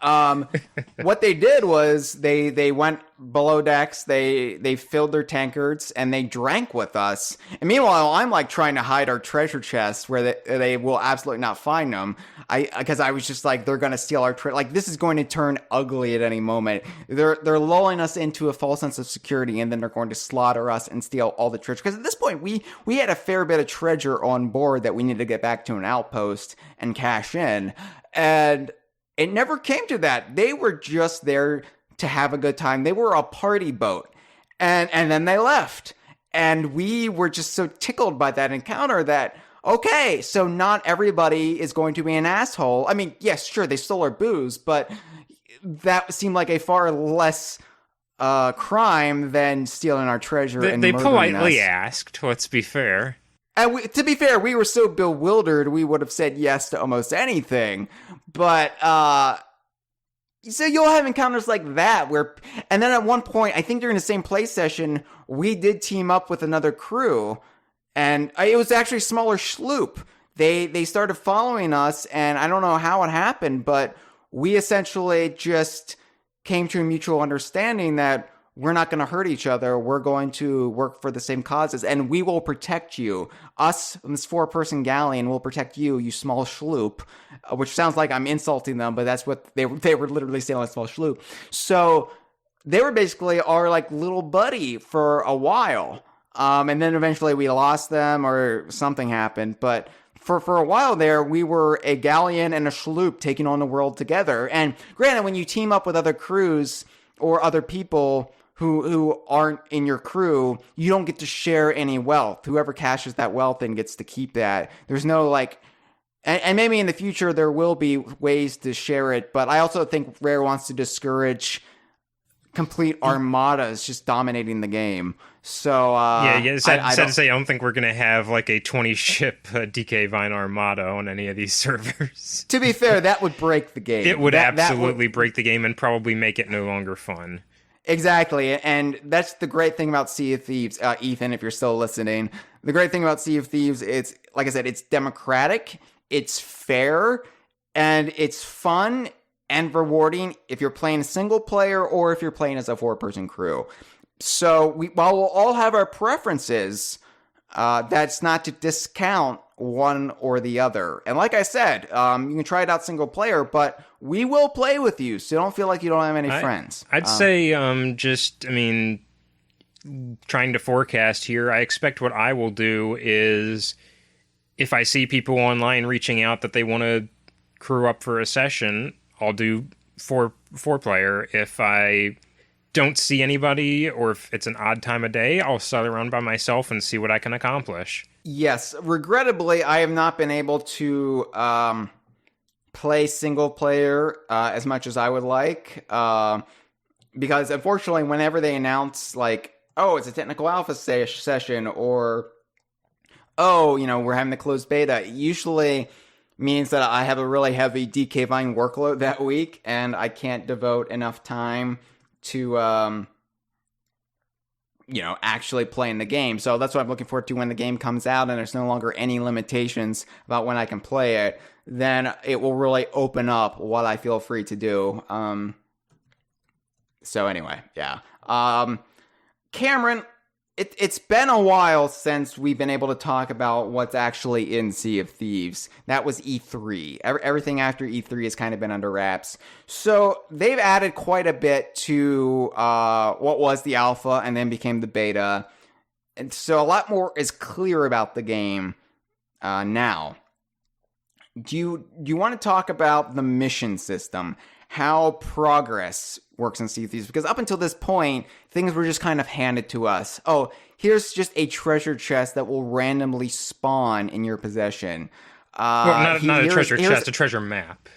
what they did was they went below decks, they filled their tankards, and they drank with us. And meanwhile, I'm like trying to hide our treasure chests where they will absolutely not find them. Because I was just like, they're going to steal our treasure. Like, this is going to turn ugly at any moment. They're lulling us into a false sense of security, and then they're going to slaughter us and steal all the treasure. Because at this point, we had a fair bit of treasure on board that we needed to get back to an outpost and cash in. And it never came to that. They were just there to have a good time. They were a party boat. And then they left. And we were just so tickled by that encounter that, okay, so not everybody is going to be an asshole. I mean, yes, sure, they stole our booze, but that seemed like a far less crime than stealing our treasure and murdering us. They politely asked, let's be fair. And to be fair, we were so bewildered, we would have said yes to almost anything. But, so you'll have encounters like that and then at one point, I think during the same play session, we did team up with another crew, and it was actually a smaller sloop. They started following us, and I don't know how it happened, but we essentially just came to a mutual understanding that we're not going to hurt each other. We're going to work for the same causes, and we will protect you. Us, this 4-person galleon, will protect you, you small sloop, which sounds like I'm insulting them, but that's what they were literally saying, a small sloop. So they were basically our like little buddy for a while. And then eventually we lost them or something happened. But for a while there, we were a galleon and a sloop taking on the world together. And granted, when you team up with other crews or other people who aren't in your crew, you don't get to share any wealth. Whoever cashes that wealth then gets to keep that. There's no like, and maybe in the future there will be ways to share it, but I also think Rare wants to discourage complete armadas just dominating the game. So sad to say, I don't think we're gonna have like a 20-ship DK Vine armada on any of these servers. To be fair, that would break the game. It would absolutely break the game and probably make it no longer fun. Exactly, and that's the great thing about Sea of Thieves, Ethan, if you're still listening. The great thing about Sea of Thieves, it's, like I said, it's democratic, it's fair, and it's fun and rewarding if you're playing single player or if you're playing as a 4-person crew. So while we'll all have our preferences, that's not to discount one or the other. And like I said, you can try it out single player, but we will play with you, so don't feel like you don't have any friends. I'd say trying to forecast here, I expect what I will do is if I see people online reaching out that they want to crew up for a session, I'll do four player. If I don't see anybody, or if it's an odd time of day, I'll sail around by myself and see what I can accomplish. Yes, regrettably, I have not been able to play single player as much as I would like, because unfortunately, whenever they announce like, oh, it's a technical alpha session, or oh, we're having the closed beta, it usually means that I have a really heavy DK Vine workload that week, and I can't devote enough time to actually playing the game. So that's what I'm looking forward to when the game comes out and there's no longer any limitations about when I can play it. Then it will really open up what I feel free to do. So anyway, yeah. Cameron, it's been a while since we've been able to talk about what's actually in Sea of Thieves. That was E3. Everything after E3 has kind of been under wraps. So they've added quite a bit to what was the alpha and then became the beta. And so a lot more is clear about the game now. Do you want to talk about the mission system? How progress works in Sea of Thieves? Because up until this point, things were just kind of handed to us. Oh, here's just a treasure chest that will randomly spawn in your possession. Well, not a treasure chest, a treasure map.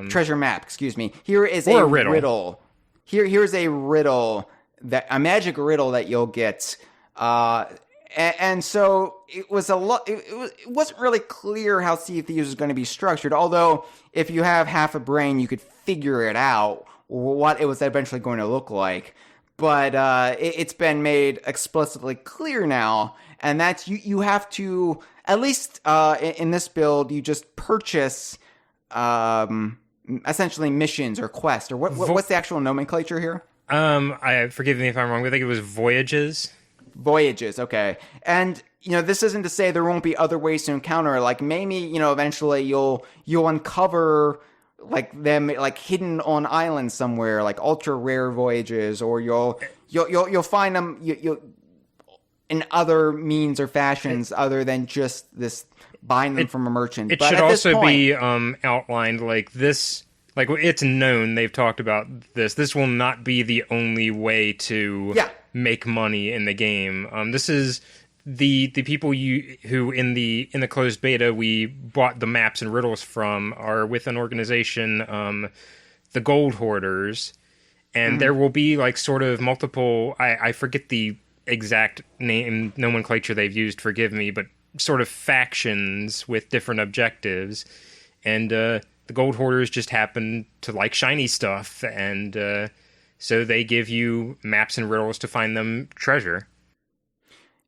Treasure map, excuse me. Here is or a riddle. Here's a riddle, a magic riddle that you'll get. And so it was it wasn't really clear how Sea of Thieves was going to be structured. Although, if you have half a brain, you could figure it out what it was eventually going to look like. But it's been made explicitly clear now, and that's you have to, at least in this build, you just purchase essentially missions or quests, or what's the actual nomenclature here? Forgive me if I'm wrong, but I think it was Voyages. Voyages, okay. And, this isn't to say there won't be other ways to encounter, like, maybe, eventually you'll uncover, like, them, like, hidden on islands somewhere, like, ultra-rare voyages, or you'll find them in other means or fashions other than just this buying them from a merchant. It should also be outlined like this. Like, it's known, they've talked about this. This will not be the only way to make money in the game. This is the people who in the closed beta we bought the maps and riddles from are with an organization, the Gold Hoarders, and there will be like sort of multiple. I forget the exact name nomenclature they've used. Forgive me, but sort of factions with different objectives, and the Gold Hoarders just happen to like shiny stuff, and so they give you maps and riddles to find them treasure.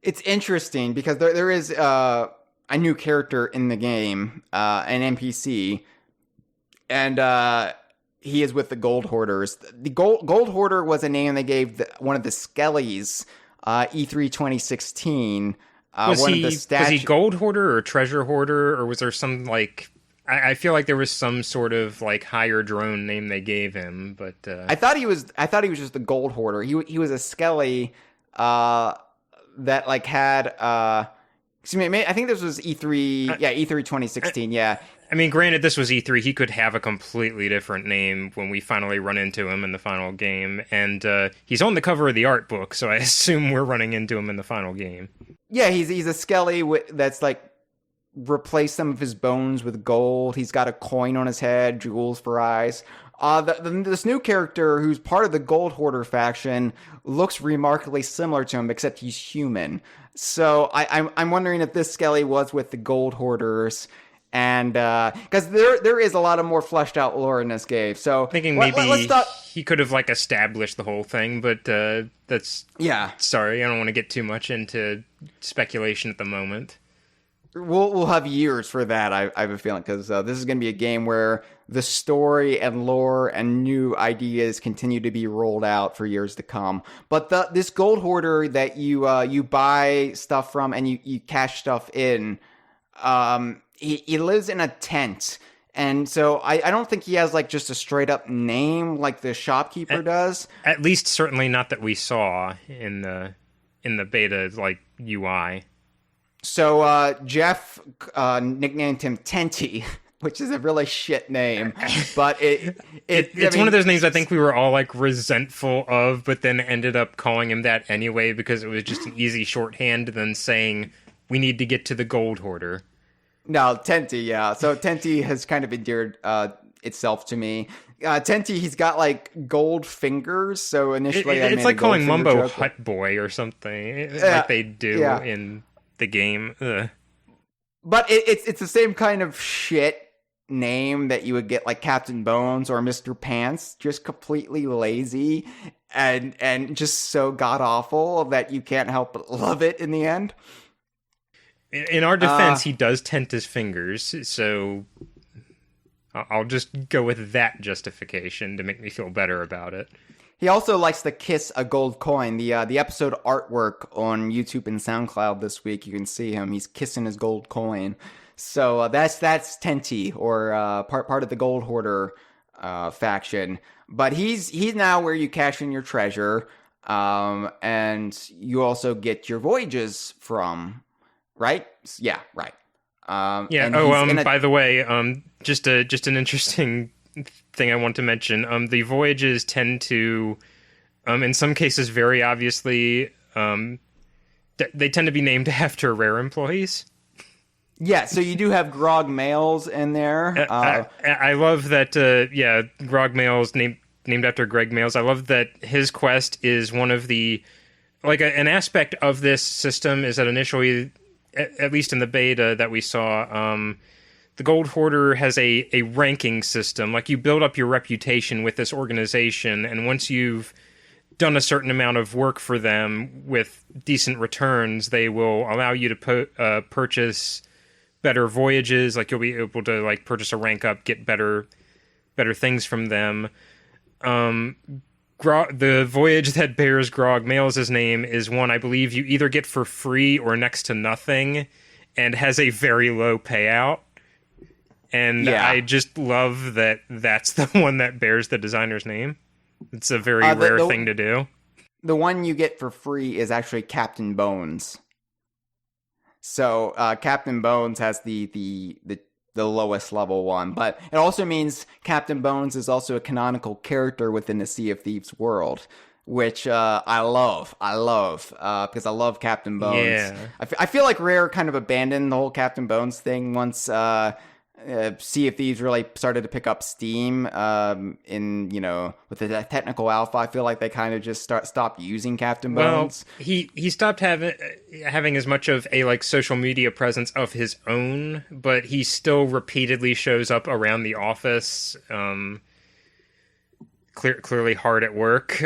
It's interesting because there is a new character in the game, an NPC, and he is with the Gold Hoarders. The Gold Hoarder was a name they gave one of the Skellies, E3 2016. Was he Gold Hoarder or Treasure Hoarder, or was there some like? I feel like there was some sort of like higher drone name they gave him, but I thought he was just the Gold Hoarder. He was a Skelly that like had excuse me, I think this was E3 E3 2016. I mean, granted, this was E3. He could have a completely different name when we finally run into him in the final game, and he's on the cover of the art book, so I assume we're running into him in the final game. Yeah, he's a Skelly that's like replaced some of his bones with gold. He's got a coin on his head, jewels for eyes. This new character, who's part of the Gold Hoarder faction, looks remarkably similar to him, except he's human. So I'm wondering if this Skelly was with the Gold Hoarders, and because there is a lot of more fleshed out lore in this game. So thinking maybe he could have like established the whole thing, but that's Sorry, I don't want to get too much into speculation at the moment. We'll have years for that, I have a feeling, because this is going to be a game where the story and lore and new ideas continue to be rolled out for years to come. But this Gold Hoarder that you buy stuff from and you cash stuff in, he lives in a tent. And so I don't think he has like just a straight up name like the shopkeeper does. At least certainly not that we saw in the beta like UI. So Jeff nicknamed him Tenty, which is a really shit name, but it's one of those names I think we were all like resentful of, but then ended up calling him that anyway because it was just an easy shorthand than saying we need to get to the Gold Hoarder. No, Tenty, yeah. So Tenty has kind of endeared itself to me. Tenty, he's got like gold fingers, so initially it's like calling Mumbo Hut Boy or something, like they do in the game. Ugh. But it's the same kind of shit name that you would get like Captain Bones or Mr. Pants, just completely lazy and just so god awful that you can't help but love it in the end. In our defense, he does tent his fingers, so I'll just go with that justification to make me feel better about it. He also likes to kiss a gold coin. The episode artwork on YouTube and SoundCloud this week, you can see him. He's kissing his gold coin. So that's Tenty, or part of the Gold Hoarder faction. But he's now where you cash in your treasure, and you also get your voyages from, right? Yeah, right. By the way, just an interesting thing I want to mention. The Voyages tend to, in some cases very obviously, they tend to be named after rare employees. Yeah, so you do have Grog Males in there. I love that, Grog Males, named after Greg Males. I love that his quest is one of the... an aspect of this system is that initially, at least in the beta that we saw, the Gold Hoarder has a ranking system. Like, you build up your reputation with this organization, and once you've done a certain amount of work for them with decent returns, they will allow you to purchase better voyages. Like, you'll be able to purchase a rank up, get better things from them. The voyage that bears Grog Males' name is one I believe you either get for free or next to nothing, and has a very low payout. And I just love that that's the one that bears the designer's name. It's a very rare thing to do. The one you get for free is actually Captain Bones. So Captain Bones has the lowest level one, but it also means Captain Bones is also a canonical character within the Sea of Thieves world, which I love because I love Captain Bones. Yeah. I feel like Rare kind of abandoned the whole Captain Bones thing once Sea of Thieves really started to pick up steam with the technical alpha. I feel like they kind of just stopped using Captain Bones. Well, he stopped having as much of a social media presence of his own, but he still repeatedly shows up around the office, clearly hard at work.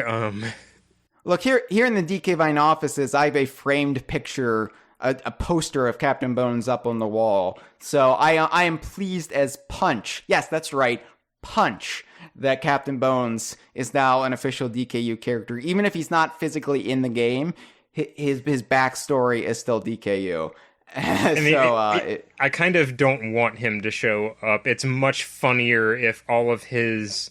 Look, here in the DK Vine offices, I have a framed picture, a poster of Captain Bones up on the wall. So I am pleased as punch. Yes, that's right, punch, that Captain Bones is now an official DKU character. Even if he's not physically in the game, his backstory is still DKU. I kind of don't want him to show up. It's much funnier if all of his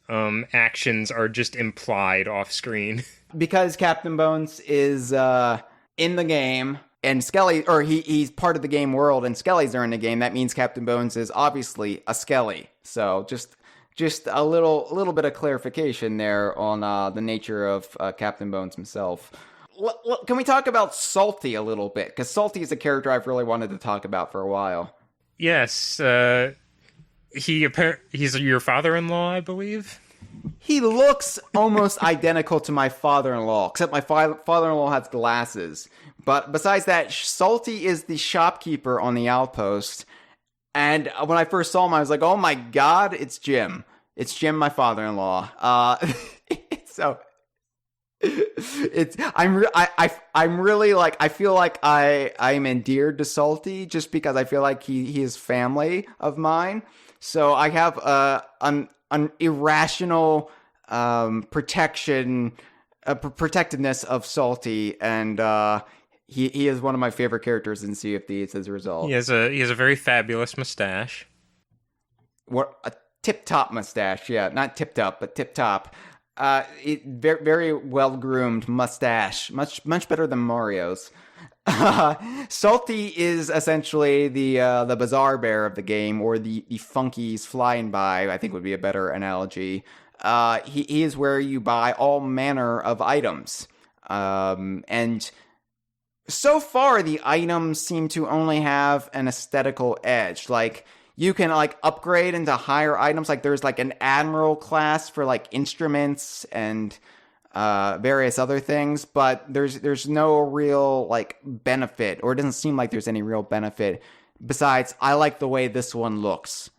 actions are just implied off screen. Because Captain Bones is in the game, and Skelly, or he's part of the game world, and Skellies are in the game, that means Captain Bones is obviously a Skelly. So just a little bit of clarification there on the nature of Captain Bones himself. Can we talk about Salty a little bit? Because Salty is a character I've really wanted to talk about for a while. Yes, he's your father-in-law, I believe. He looks almost identical to my father-in-law, except my father-in-law has glasses. But besides that, Salty is the shopkeeper on the outpost. And when I first saw him, I was like, oh my god, it's Jim. It's Jim, my father-in-law. So... I'm really I feel like I'm endeared to Salty just because I feel like he is family of mine. So I have an irrational protectiveness of Salty, and he is one of my favorite characters in Sea of Thieves as a result. He has a very fabulous mustache. What a tip-top mustache, yeah, not tip-top, but tip-top. Very, very well-groomed mustache, much better than Mario's. Salty is essentially the bazaar bear of the game, or the funkies flying by, I think would be a better analogy. He is where you buy all manner of items. And so far, the items seem to only have an aesthetical edge. Like, you can upgrade into higher items. Like, there's an admiral class for instruments and various other things, but there's no real benefit, or it doesn't seem like there's any real benefit. Besides, I like the way this one looks.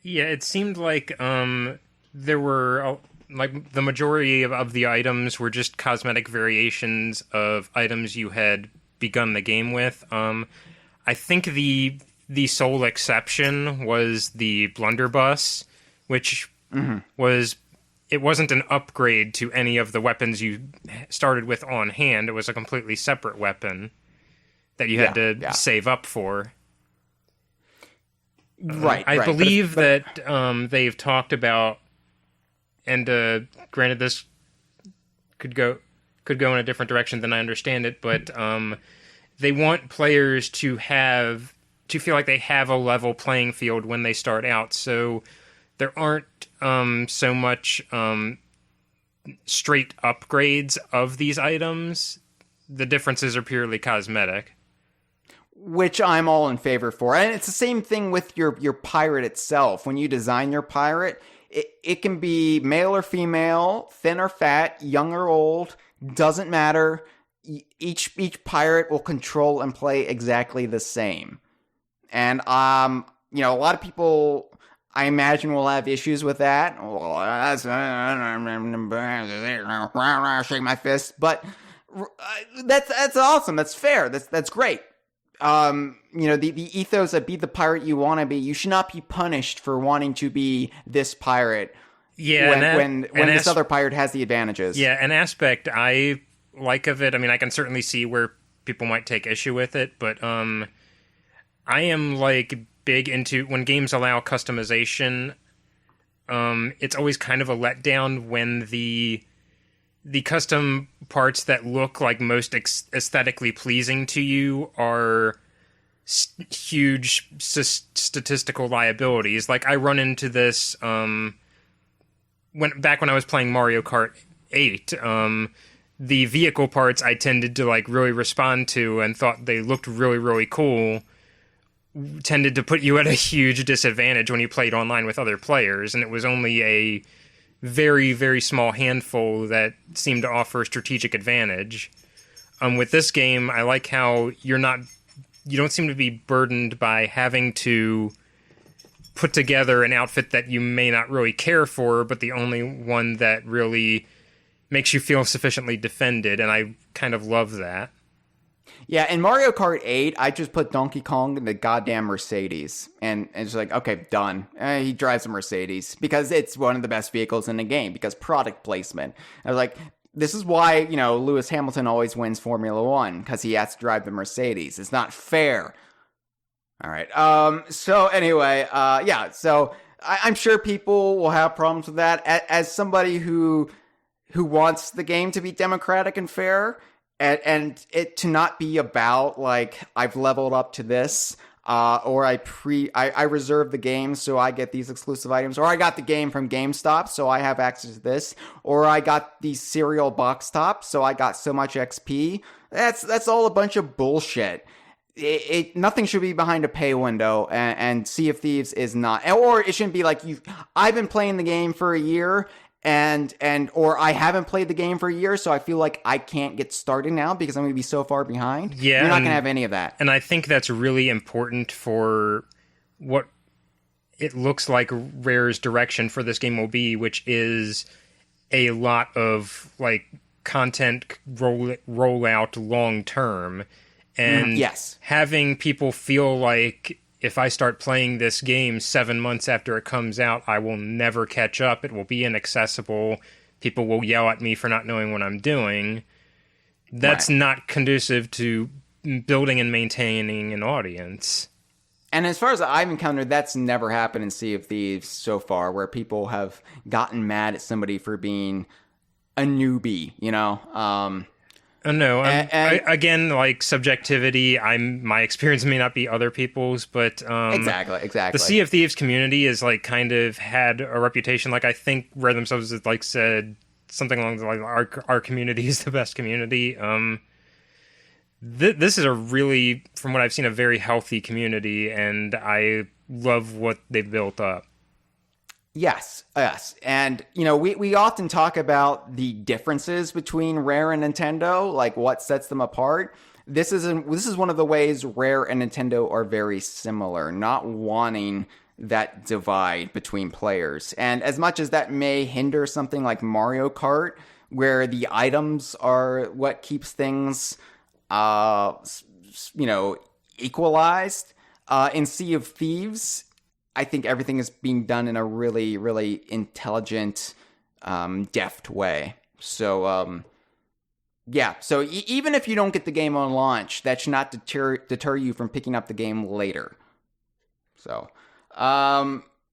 Yeah, it seemed like there were the majority of the items were just cosmetic variations of items you had begun the game with. I think the sole exception was the blunderbuss, which it wasn't an upgrade to any of the weapons you started with on hand. It was a completely separate weapon that you had to save up for. Right. I believe that they've talked about, and granted this could go in a different direction than I understand it, but they want players to feel like they have a level playing field when they start out, so there aren't so much straight upgrades of these items. The differences are purely cosmetic. which I'm all in favor for. And it's the same thing with your pirate itself. When you design your pirate, it can be male or female, thin or fat, young or old, doesn't matter. Each pirate will control and play exactly the same. And a lot of people, I imagine, will have issues with that. Well, shake my fist. But that's awesome. That's fair. That's great. The ethos that be the pirate you want to be. You should not be punished for wanting to be this pirate. Yeah, when this other pirate has the advantages. Yeah, an aspect I like of it. I mean, I can certainly see where people might take issue with it, but I am big into when games allow customization. It's always kind of a letdown when the custom parts that look like most aesthetically pleasing to you are huge statistical liabilities. Like, I run into this when I was playing Mario Kart 8. The vehicle parts I tended to really respond to and thought they looked really, really cool tended to put you at a huge disadvantage when you played online with other players, and it was only a very, very small handful that seemed to offer strategic advantage. With this game, I like how you don't seem to be burdened by having to put together an outfit that you may not really care for, but the only one that really makes you feel sufficiently defended, and I kind of love that. Yeah, in Mario Kart 8, I just put Donkey Kong in the goddamn Mercedes. And it's okay, done. He drives a Mercedes because it's one of the best vehicles in the game, because product placement. I was like, this is why, Lewis Hamilton always wins Formula 1, because he has to drive the Mercedes. It's not fair. All right. So anyway, so I'm sure people will have problems with that. As somebody who wants the game to be democratic and fair, and it to not be about I've leveled up to this, or I reserve the game so I get these exclusive items, or I got the game from GameStop so I have access to this, or I got these cereal box tops so I got so much XP. That's all a bunch of bullshit. Nothing should be behind a pay window, and Sea of Thieves is not, or it shouldn't be I've been playing the game for a year. Or I haven't played the game for a year, so I feel like I can't get started now because I'm going to be so far behind. Yeah, you're not going to have any of that. And I think that's really important for what it looks like Rare's direction for this game will be, which is a lot of content rollout long term, and yes, having people feel like, if I start playing this game 7 months after it comes out, I will never catch up. It will be inaccessible. People will yell at me for not knowing what I'm doing. That's not conducive to building and maintaining an audience. And as far as I've encountered, that's never happened in Sea of Thieves so far, where people have gotten mad at somebody for being a newbie, No, again, subjectivity. My experience may not be other people's, but exactly. The Sea of Thieves community is kind of had a reputation. I think Rare themselves has said something along the line, our community is the best community. This is a really, from what I've seen, a very healthy community, and I love what they've built up. Yes. And, we often talk about the differences between Rare and Nintendo, what sets them apart. This is one of the ways Rare and Nintendo are very similar, not wanting that divide between players. And as much as that may hinder something like Mario Kart, where the items are what keeps things, equalized, in Sea of Thieves, I think everything is being done in a really, really intelligent, deft way. So, So even if you don't get the game on launch, that should not deter you from picking up the game later. So,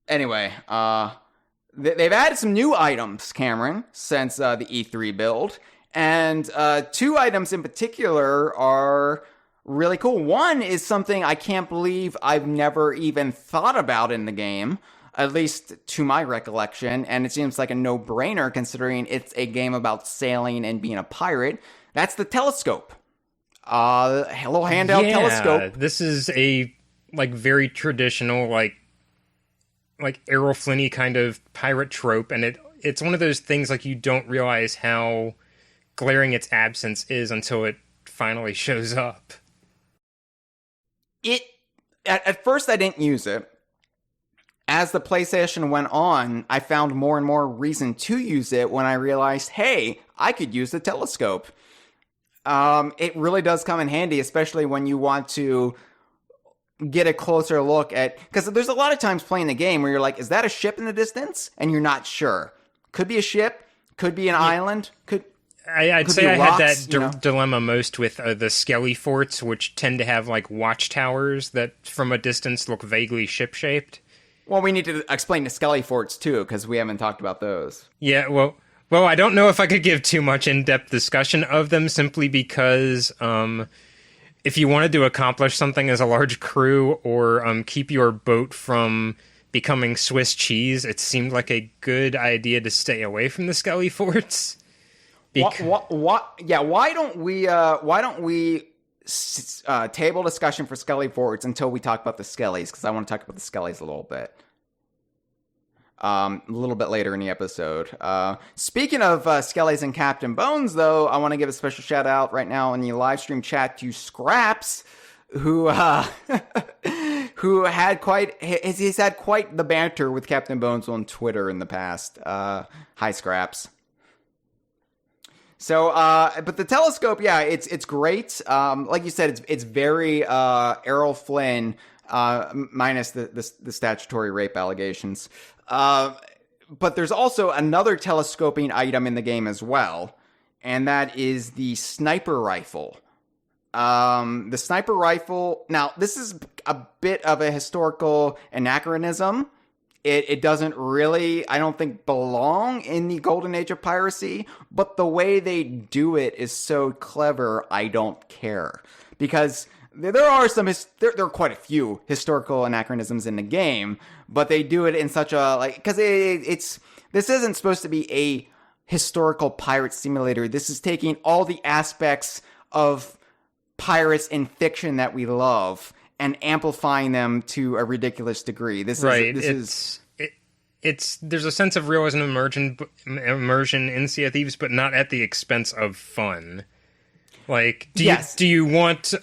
anyway, they've added some new items, Cameron, since the E3 build. And 2 items in particular are really cool. One is something I can't believe I've never even thought about in the game, at least to my recollection, and it seems like a no-brainer considering it's a game about sailing and being a pirate. That's the telescope. A little handheld telescope. This is a very traditional like Errol Flynn kind of pirate trope, and it's one of those things like you don't realize how glaring its absence is until it finally shows up. At first I didn't use it. As the PlayStation went on, I found more and more reason to use it when I realized, hey, I could use the telescope. It really does come in handy, especially when you want to get a closer look at... Because there's a lot of times playing the game where you're like, is that a ship in the distance? And you're not sure. Could be a ship, could be an island, I'd say I had that dilemma most with the Skelly forts, which tend to have watchtowers that from a distance look vaguely ship-shaped. Well, we need to explain the Skelly forts too, because we haven't talked about those. Yeah, well, I don't know if I could give too much in-depth discussion of them, simply because if you wanted to accomplish something as a large crew or keep your boat from becoming Swiss cheese, it seemed like a good idea to stay away from the Skelly forts. Why don't we table discussion for Skelly forts until we talk about the Skellies, because I want to talk about the Skellies a little bit. A little bit later in the episode. Speaking of Skellies and Captain Bones, though, I want to give a special shout out right now in the live stream chat to Scraps, who had he's had quite the banter with Captain Bones on Twitter in the past. Hi, Scraps. So, but the telescope, yeah, it's great. Like you said, it's very Errol Flynn, minus the statutory rape allegations. But there's also another telescoping item in the game as well, and that is the sniper rifle. The sniper rifle, now, this is a bit of a historical anachronism. It doesn't really, I don't think, belong in the golden age of piracy, but the way they do it is so clever, I don't care. Because there are quite a few historical anachronisms in the game, but they do it in such a, because this isn't supposed to be a historical pirate simulator. This is taking all the aspects of pirates in fiction that we love and amplifying them to a ridiculous degree. There's a sense of realism immersion in Sea of Thieves, but not at the expense of fun. Do you want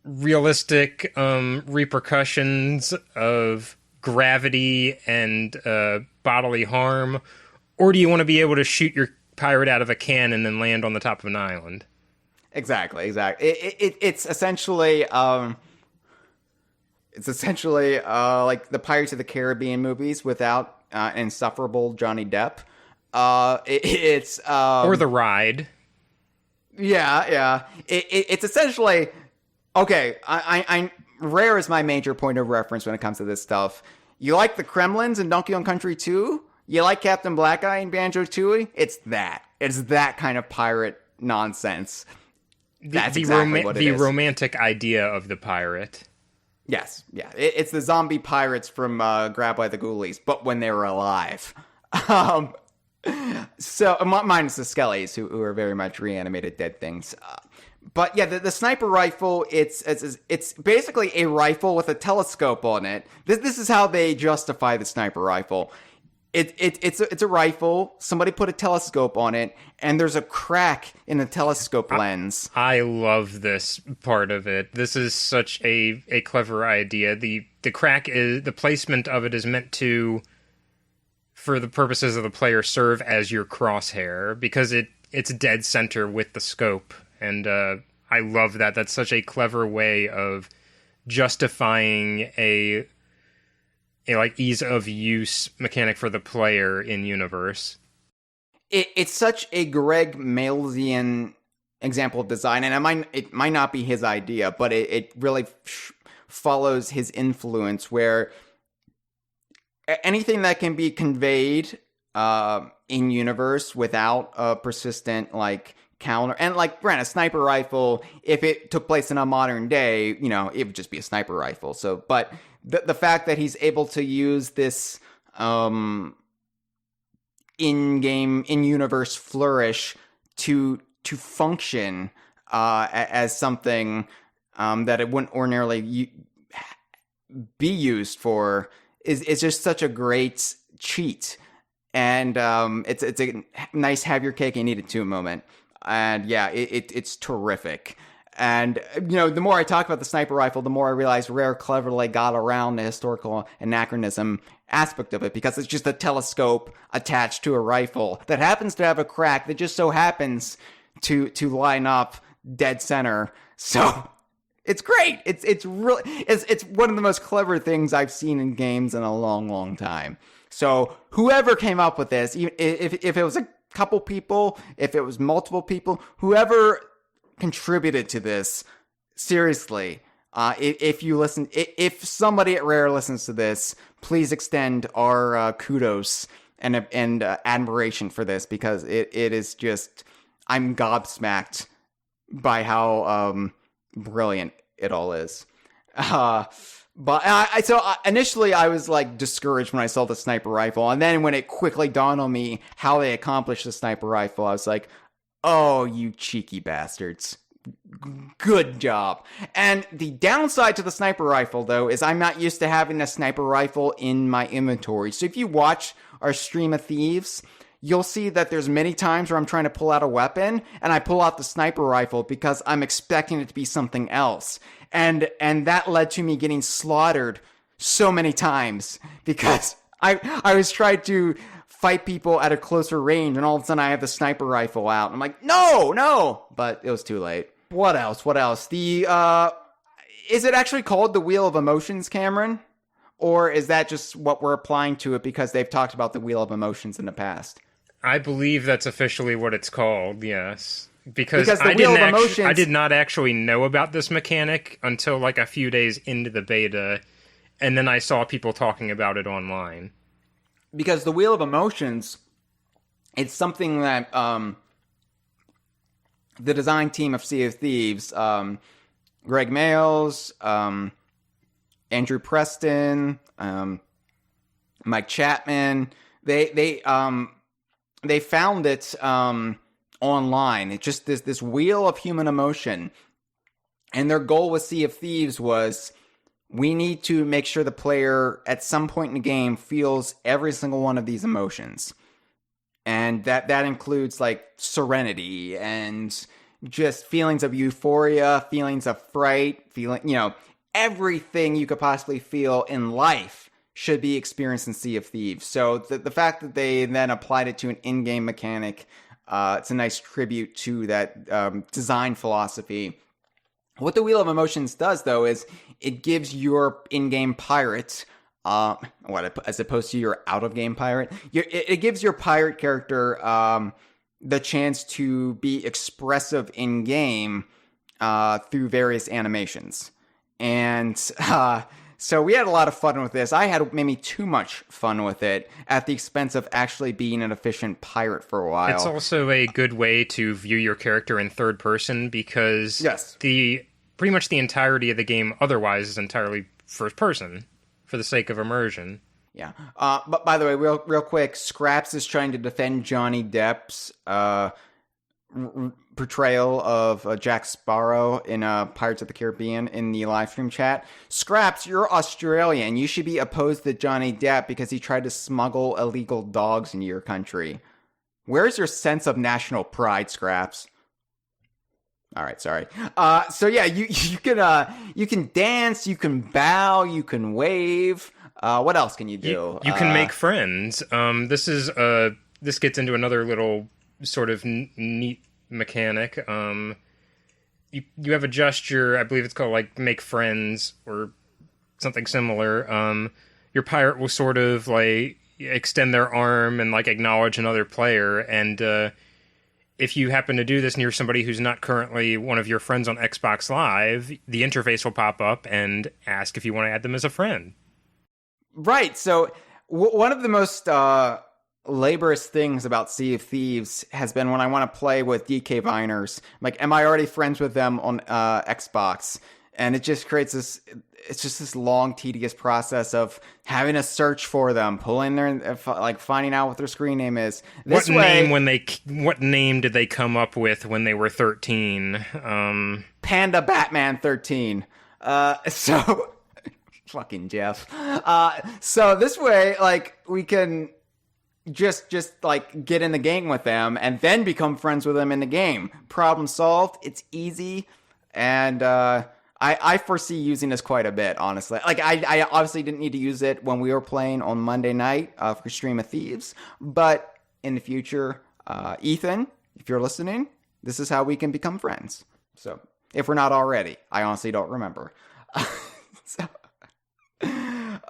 realistic repercussions of gravity and bodily harm, or do you want to be able to shoot your pirate out of a cannon and then land on the top of an island? Exactly. It's essentially like the Pirates of the Caribbean movies without insufferable Johnny Depp. Or The Ride. Yeah. It's essentially okay. I Rare is my major point of reference when it comes to this stuff. You like the Kremlins in Donkey Kong Country 2? You like Captain Black Eye in Banjo-Tooie? It's that kind of pirate nonsense. That's exactly what it is. The romantic idea of the pirate. Yes, yeah. It's the zombie pirates from Grab by the Ghoulies, but when they were alive. So, minus the Skellies, who are very much reanimated dead things. But yeah, the sniper rifle, it's basically a rifle with a telescope on it. This is how they justify the sniper rifle. It's a rifle. Somebody put a telescope on it, and there's a crack in the telescope lens. I love this part of it. This is such a clever idea. The crack is, the placement of it is meant to, for the purposes of the player, serve as your crosshair, because it's dead center with the scope. And I love that. That's such a clever way of justifying a ease of use mechanic for the player in universe. It's such a Greg Malesian example of design, and it might not be his idea, but it really follows his influence, where anything that can be conveyed in universe without a persistent counter, and granted, a sniper rifle, if it took place in a modern day, it would just be a sniper rifle. So, but the fact that he's able to use this in-game, in-universe flourish to function as something that it wouldn't ordinarily be used for is just such a great cheat. And it's a nice have your cake and eat it too moment. And yeah, it's terrific. And, the more I talk about the sniper rifle, the more I realize Rare cleverly got around the historical anachronism aspect of it, because it's just a telescope attached to a rifle that happens to have a crack that just so happens to line up dead center. So it's great. It's really it's one of the most clever things I've seen in games in a long, long time. So whoever came up with this, if it was a couple people, if it was multiple people, whoever contributed to this, seriously, if somebody at Rare listens to this, please extend our kudos and admiration for this, because it is just, I'm gobsmacked by how brilliant it all is. But initially I was like discouraged when I saw the sniper rifle, and then when it quickly dawned on me how they accomplished the sniper rifle, I was like, oh, you cheeky bastards. Good job. And the downside to the sniper rifle, though, is I'm not used to having a sniper rifle in my inventory. So if you watch our stream of Thieves, you'll see that there's many times where I'm trying to pull out a weapon, and I pull out the sniper rifle because I'm expecting it to be something else. And that led to me getting slaughtered so many times, because I was trying to fight people at a closer range, and all of a sudden I have the sniper rifle out. I'm like, no! But it was too late. What else? Is it actually called the Wheel of Emotions, Cameron? Or is that just what we're applying to it because they've talked about the Wheel of Emotions in the past? I believe that's officially what it's called, yes. Because I did not actually know about this mechanic until like a few days into the beta, and then I saw people talking about it online. Because the Wheel of Emotions, it's something that the design team of Sea of Thieves, Greg Mayles, Andrew Preston, Mike Chapman, they found it online. It's just this wheel of human emotion. And their goal with Sea of Thieves was, we need to make sure the player at some point in the game feels every single one of these emotions. And that includes like serenity and just feelings of euphoria, feelings of fright, everything you could possibly feel in life should be experienced in Sea of Thieves. So the fact that they then applied it to an in-game mechanic, it's a nice tribute to that design philosophy. What the Wheel of Emotions does, though, is it gives your in-game pirate, as opposed to your out-of-game pirate, it gives your pirate character the chance to be expressive in-game through various animations. And so we had a lot of fun with this. I had maybe too much fun with it at the expense of actually being an efficient pirate for a while. It's also a good way to view your character in third person, because pretty much the entirety of the game otherwise is entirely first person for the sake of immersion. Yeah. But by the way, real quick, Scraps is trying to defend Johnny Depp's portrayal of Jack Sparrow in Pirates of the Caribbean in the live stream chat. Scraps, you're Australian. You should be opposed to Johnny Depp because he tried to smuggle illegal dogs into your country. Where's your sense of national pride, Scraps? All right, sorry. So yeah, you can dance, you can bow, you can wave. What else can you do? You can make friends. This gets into another little sort of neat mechanic. You have a gesture, I believe it's called like make friends or something similar. Your pirate will sort of like extend their arm and like acknowledge another player, and if you happen to do this near somebody who's not currently one of your friends on Xbox Live, the interface will pop up and ask if you want to add them as a friend. Right, so one of the most laborious things about Sea of Thieves has been when I want to play with DK Viners. Like, am I already friends with them on Xbox? And it just creates this, it's just this long, tedious process of having to search for them, pulling their, like finding out what their screen name is. What name did they come up with when they were 13? Panda Batman 13. So fucking Jeff. So this way, like, we can just like get in the game with them and then become friends with them in the game. Problem solved. It's easy. And I foresee using this quite a bit, honestly. Like, I obviously didn't need to use it when we were playing on Monday night for Stream of Thieves, but in the future, Ethan, if you're listening, this is how we can become friends. So, if we're not already, I honestly don't remember.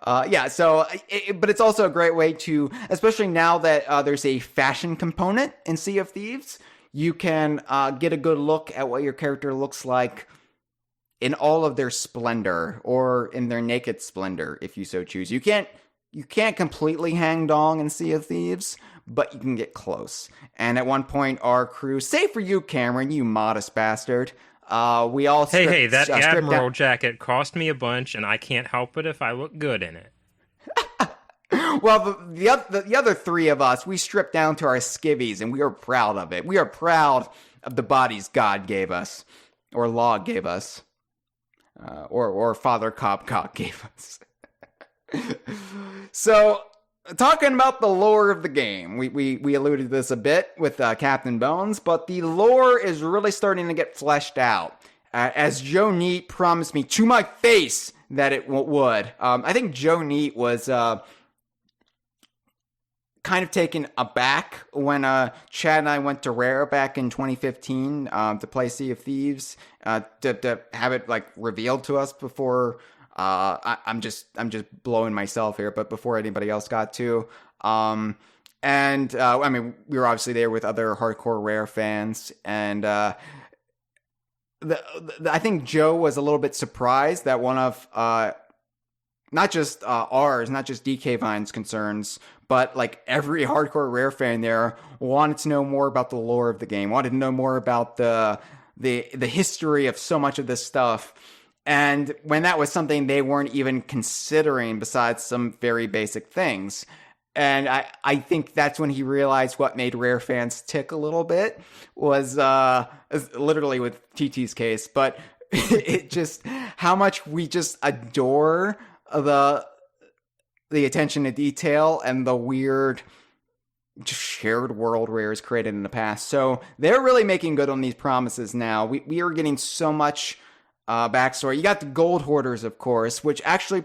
But it's also a great way to, especially now that there's a fashion component in Sea of Thieves, you can get a good look at what your character looks like in all of their splendor, or in their naked splendor, if you so choose. You can't completely hang dong in Sea of Thieves, but you can get close. And at one point, our crew, save for you, Cameron, you modest bastard, we all stripped, that Admiral jacket cost me a bunch, and I can't help it if I look good in it. Well, the other three of us, we stripped down to our skivvies, and we are proud of it. We are proud of the bodies God gave us, or Law gave us, or Father Cobcock gave us. So, talking about the lore of the game, we alluded to this a bit with Captain Bones, but the lore is really starting to get fleshed out. As Joe Neat promised me to my face that it would. I think Joe Neat was kind of taken aback when Chad and I went to Rare back in 2015 to play Sea of Thieves, to have it like revealed to us before. I'm just blowing myself here, but before anybody else got to. I mean, we were obviously there with other hardcore Rare fans, and I think Joe was a little bit surprised that one of not just DK Vine's concerns, but like every hardcore Rare fan there wanted to know more about the lore of the game, wanted to know more about the history of so much of this stuff. And when that was something they weren't even considering besides some very basic things. And I think that's when he realized what made Rare fans tick a little bit was literally with TT's case, but it just how much we just adore the attention to detail and the weird just shared world Rare has created in the past. So they're really making good on these promises now. We are getting so much backstory. You got the Gold Hoarders, of course, which actually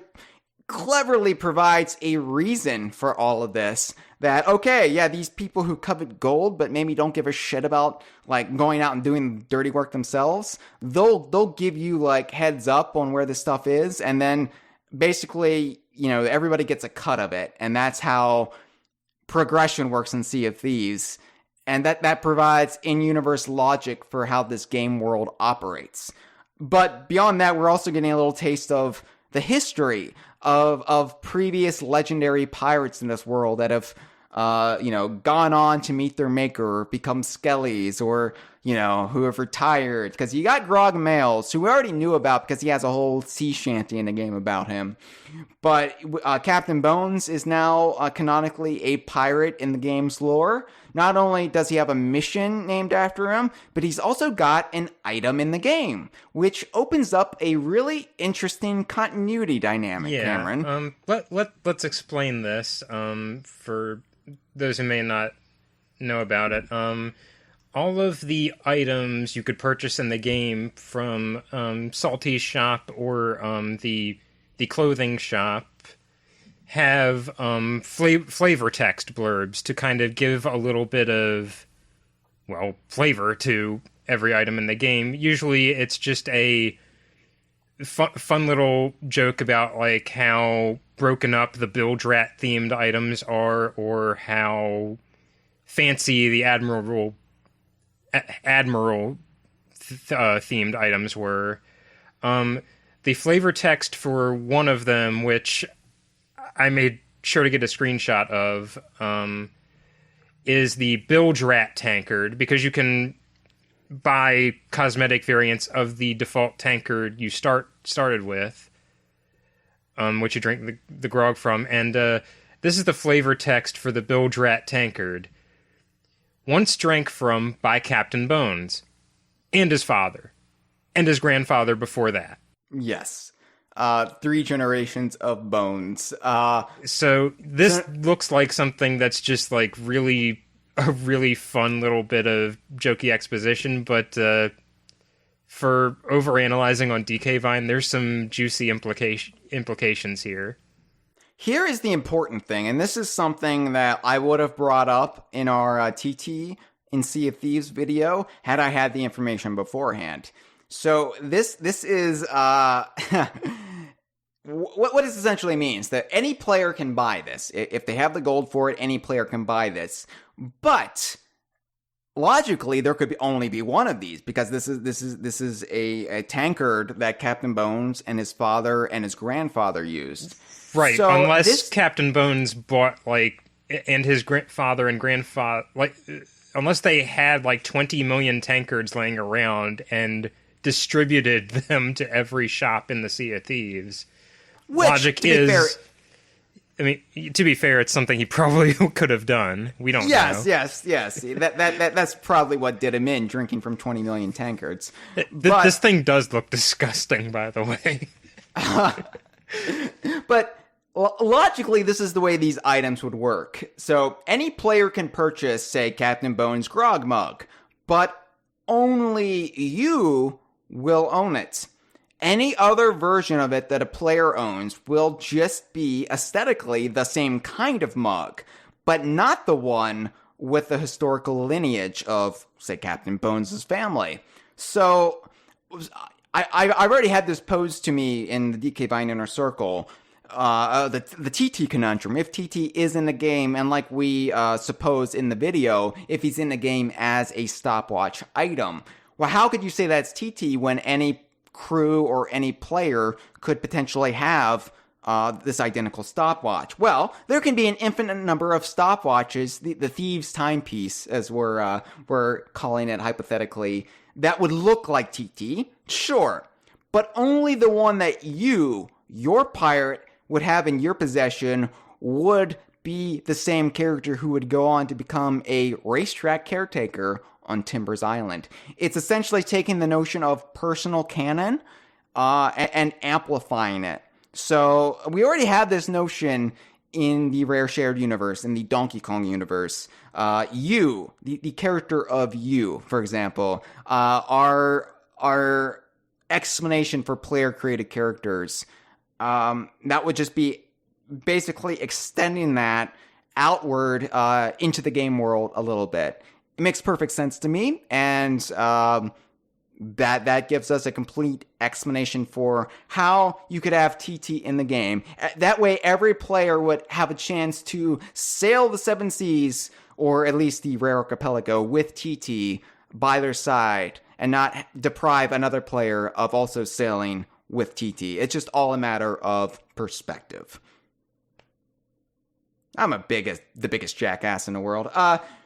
cleverly provides a reason for all of this. That, okay, yeah, these people who covet gold but maybe don't give a shit about like going out and doing the dirty work themselves, they'll give you like heads up on where this stuff is, and then basically, you know, everybody gets a cut of it. And that's how progression works in Sea of Thieves. And that provides in-universe logic for how this game world operates. But beyond that, we're also getting a little taste of the history of previous legendary pirates in this world that have, gone on to meet their maker, become skellies, or, you know, who have retired. Because you got Grog Males, who we already knew about because he has a whole sea shanty in the game about him. But Captain Bones is now canonically a pirate in the game's lore. Not only does he have a mission named after him, but he's also got an item in the game, which opens up a really interesting continuity dynamic, Cameron. Let's explain this for those who may not know about it. All of the items you could purchase in the game from Salty's shop or the clothing shop have flavor text blurbs to kind of give a little bit of, well, flavor to every item in the game. Usually it's just a fun little joke about like how broken up the Bilge Rat themed items are, or how fancy the Admiral themed items were. The flavor text for one of them, which I made sure to get a screenshot of, is the Bilge Rat tankard, because you can buy cosmetic variants of the default tankard you started with, which you drink the grog from. And this is the flavor text for the Bilge Rat tankard. Once drank from by Captain Bones, and his father, and his grandfather before that. Yes. 3 generations of Bones. So this looks like something that's just like a really fun little bit of jokey exposition, but for overanalyzing on DK Vine, there's some juicy implications here. Here is the important thing, and this is something that I would have brought up in our TT in Sea of Thieves video had I had the information beforehand. So this is what this essentially means, that any player can buy this. If they have the gold for it, any player can buy this. But logically, there could only be one of these, because this is a tankard that Captain Bones and his father and his grandfather used. Right, so unless Captain Bones bought, like, and his father and grandfather, like, unless they had, like, 20 million tankards laying around and distributed them to every shop in the Sea of Thieves. Which, logic is... I mean, to be fair, it's something he probably could have done. We don't know. Yes. That's probably what did him in, drinking from 20 million tankards. This thing does look disgusting, by the way. But logically, this is the way these items would work. So any player can purchase, say, Captain Bones' grog mug, but only you will own it. Any other version of it that a player owns will just be aesthetically the same kind of mug, but not the one with the historical lineage of, say, Captain Bones' family. So I've already had this posed to me in the DK Vine Inner Circle, the TT conundrum. If TT is in the game, and like we suppose in the video, if he's in the game as a stopwatch item, well, how could you say that's TT when any crew or any player could potentially have this identical stopwatch? Well, there can be an infinite number of stopwatches, the Thieves' timepiece, as we're calling it hypothetically, that would look like TT, sure, but only the one that your pirate, would have in your possession would be the same character who would go on to become a racetrack caretaker on Timbers Island. It's essentially taking the notion of personal canon and amplifying it. So we already have this notion in the Rare Shared universe, in the Donkey Kong universe. The character of you, for example, our explanation for player-created characters, that would just be basically extending that outward into the game world a little bit. It makes perfect sense to me, and that gives us a complete explanation for how you could have TT in the game. That way, every player would have a chance to sail the seven seas, or at least the Rare Archipelago, with TT by their side, and not deprive another player of also sailing with TT. It's just all a matter of perspective. I'm the biggest jackass in the world.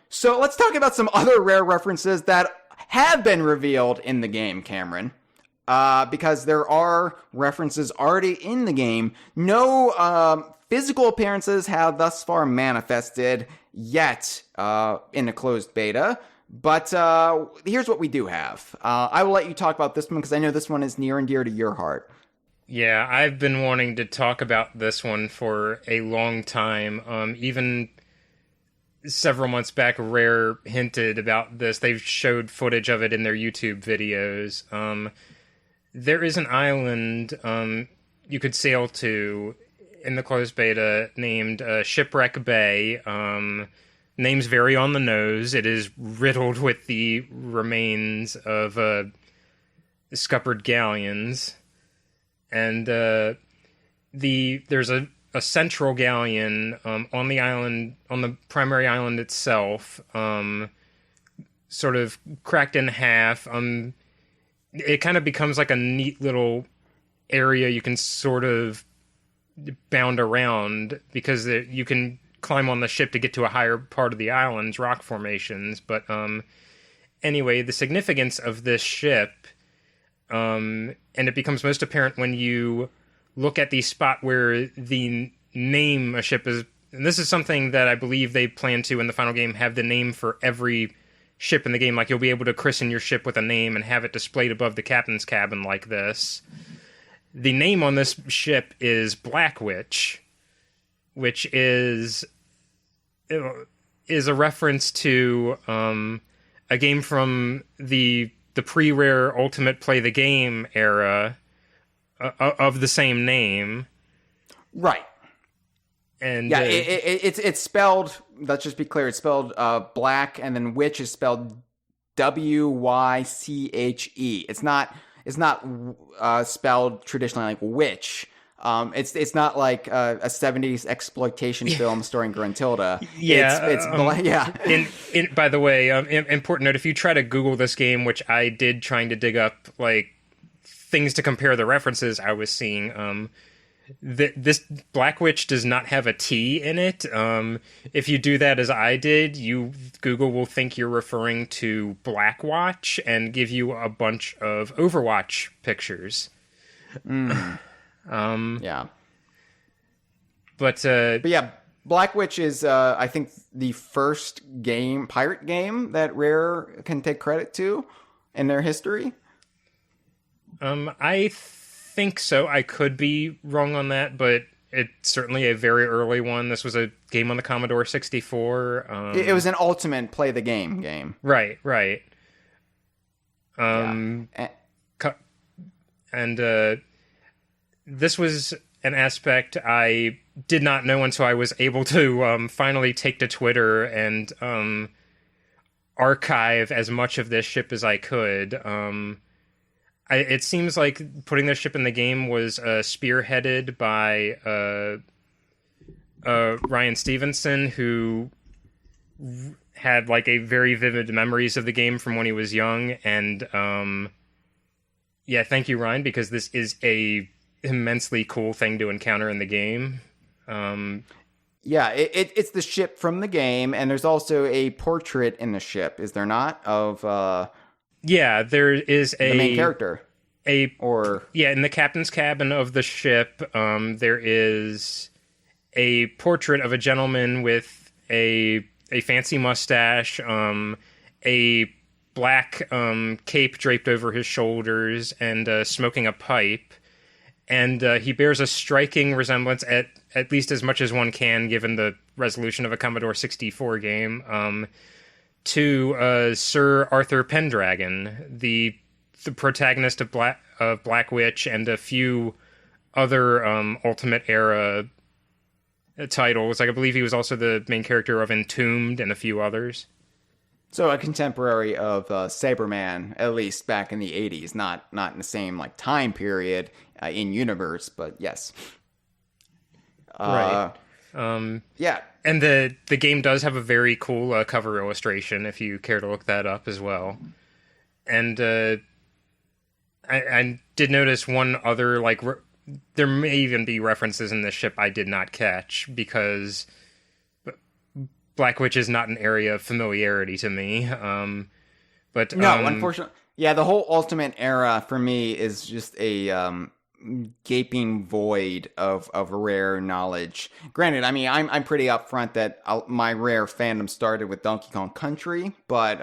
So let's talk about some other Rare references that have been revealed in the game, Cameron. Because there are references already in the game. No physical appearances have thus far manifested yet in a closed beta. But here's what we do have. I will let you talk about this one because I know this one is near and dear to your heart. Yeah, I've been wanting to talk about this one for a long time. Even several months back, Rare hinted about this. They've showed footage of it in their YouTube videos. There is an island you could sail to in the closed beta named Shipwreck Bay. Name's very on the nose. It is riddled with the remains of scuppered galleons. And there's a central galleon on the island, on the primary island itself, sort of cracked in half. It kind of becomes like a neat little area you can sort of bound around, because you can climb on the ship to get to a higher part of the island's rock formations. But Anyway, the significance of this ship, and it becomes most apparent when you look at the spot where the name a ship is, and this is something that I believe they plan to, in the final game, have the name for every ship in the game. Like, you'll be able to christen your ship with a name and have it displayed above the captain's cabin like this. The name on this ship is Black Witch, which is a reference to a game from the pre-rare Ultimate Play the Game era of the same name. Right. And yeah, it's spelled, let's just be clear, it's spelled black, and then witch is spelled W-Y-C-H-E. It's not spelled traditionally like witch. It's not like a 70s exploitation film starring Gruntilda. Yeah. By the way, important note, if you try to Google this game, which I did trying to dig up like things to compare the references I was seeing, this Black Witch does not have a T in it. If you do that as I did, Google will think you're referring to Black Watch and give you a bunch of Overwatch pictures. Yeah. But yeah, Black Witch is, I think, the first pirate game that Rare can take credit to in their history. I think so. I could be wrong on that, but it's certainly a very early one. This was a game on the Commodore 64. It was an Ultimate Play the Game. Right. This was an aspect I did not know until I was able to finally take to Twitter and archive as much of this ship as I could. It seems like putting this ship in the game was spearheaded by Ryan Stevenson, who had like a very vivid memories of the game from when he was young. And yeah, thank you, Ryan, because this is a immensely cool thing to encounter in the game. Yeah, it's the ship from the game, and there's also a portrait in the ship, is there not, of yeah, there is the main character. In the captain's cabin of the ship, there is a portrait of a gentleman with a fancy mustache, a black cape draped over his shoulders, and smoking a pipe. And he bears a striking resemblance, at least as much as one can, given the resolution of a Commodore 64 game, to Sir Arthur Pendragon, the protagonist of Black Witch and a few other Ultimate era titles. Like, I believe he was also the main character of Entombed and a few others. So a contemporary of Saberman, at least back in the 80s, not in the same like time period in universe, but yes. Right. Yeah. And the game does have a very cool cover illustration, if you care to look that up as well. And I did notice one other, like, there may even be references in this ship I did not catch, because Black Witch is not an area of familiarity to me. But no, unfortunately, yeah, the whole Ultimate era for me is just a gaping void of Rare knowledge. Granted, I mean, I'm pretty upfront that my Rare fandom started with Donkey Kong Country, but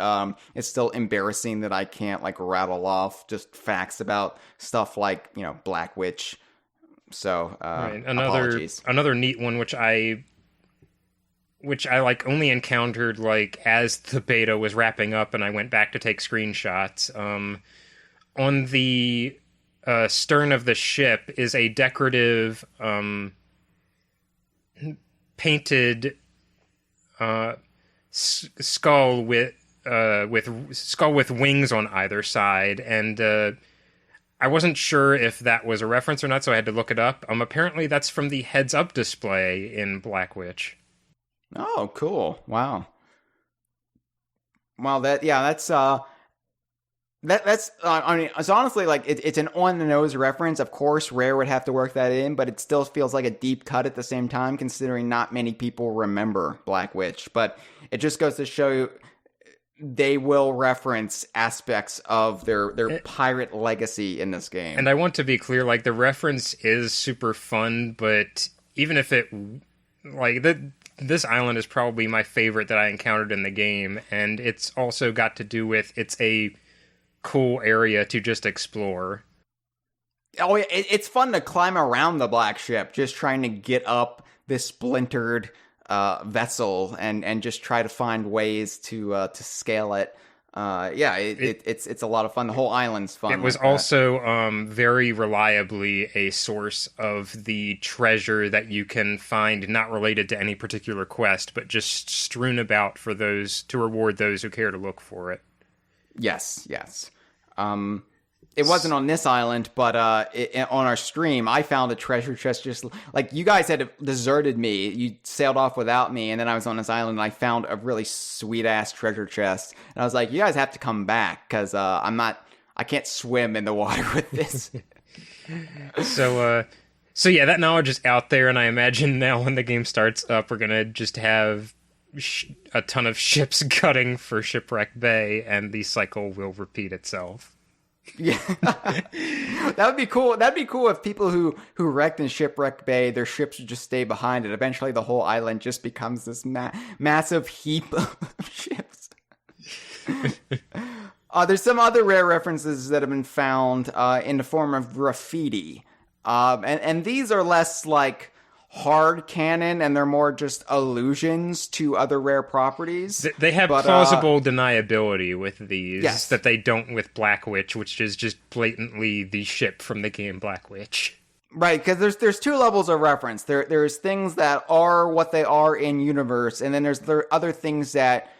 it's still embarrassing that I can't like rattle off just facts about stuff like, you know, Black Witch. So right. Apologies. Another neat one, which I like only encountered like as the beta was wrapping up and I went back to take screenshots. On the stern of the ship is a decorative painted skull with wings on either side, and I wasn't sure if that was a reference or not, so I had to look it up. Apparently that's from the heads-up display in Black Witch. Oh, cool! Wow. That's I mean, it's honestly like it's an on the nose reference. Of course, Rare would have to work that in, but it still feels like a deep cut at the same time, considering not many people remember Black Witch. But it just goes to show you they will reference aspects of their pirate legacy in this game. And I want to be clear, like, the reference is super fun, but even if it, like, this island is probably my favorite that I encountered in the game, and it's also got to do with, it's a cool area to just explore. Oh, yeah, it's fun to climb around the black ship, just trying to get up this splintered vessel and just try to find ways to scale it. It's a lot of fun. The whole island's fun. It was also very reliably a source of the treasure that you can find not related to any particular quest, but just strewn about for those to reward those who care to look for it. Yes. It wasn't on this island, but on our stream, I found a treasure chest just like you guys had deserted me. You sailed off without me, and then I was on this island, and I found a really sweet-ass treasure chest. And I was like, you guys have to come back, because I can't swim in the water with this. So yeah, that knowledge is out there, and I imagine now when the game starts up, we're going to just have a ton of ships gutting for Shipwreck Bay, and the cycle will repeat itself. Yeah, that would be cool. That'd be cool if people who wrecked in Shipwreck Bay, their ships would just stay behind, and eventually the whole island just becomes this massive heap of ships. There's some other rare references that have been found in the form of graffiti, and these are less like hard canon, and they're more just allusions to other rare properties. They have plausible deniability with these that they don't with Black Witch, which is just blatantly the ship from the game Black Witch. Right, because there's two levels of reference. There's things that are what they are in universe, and then there are other things that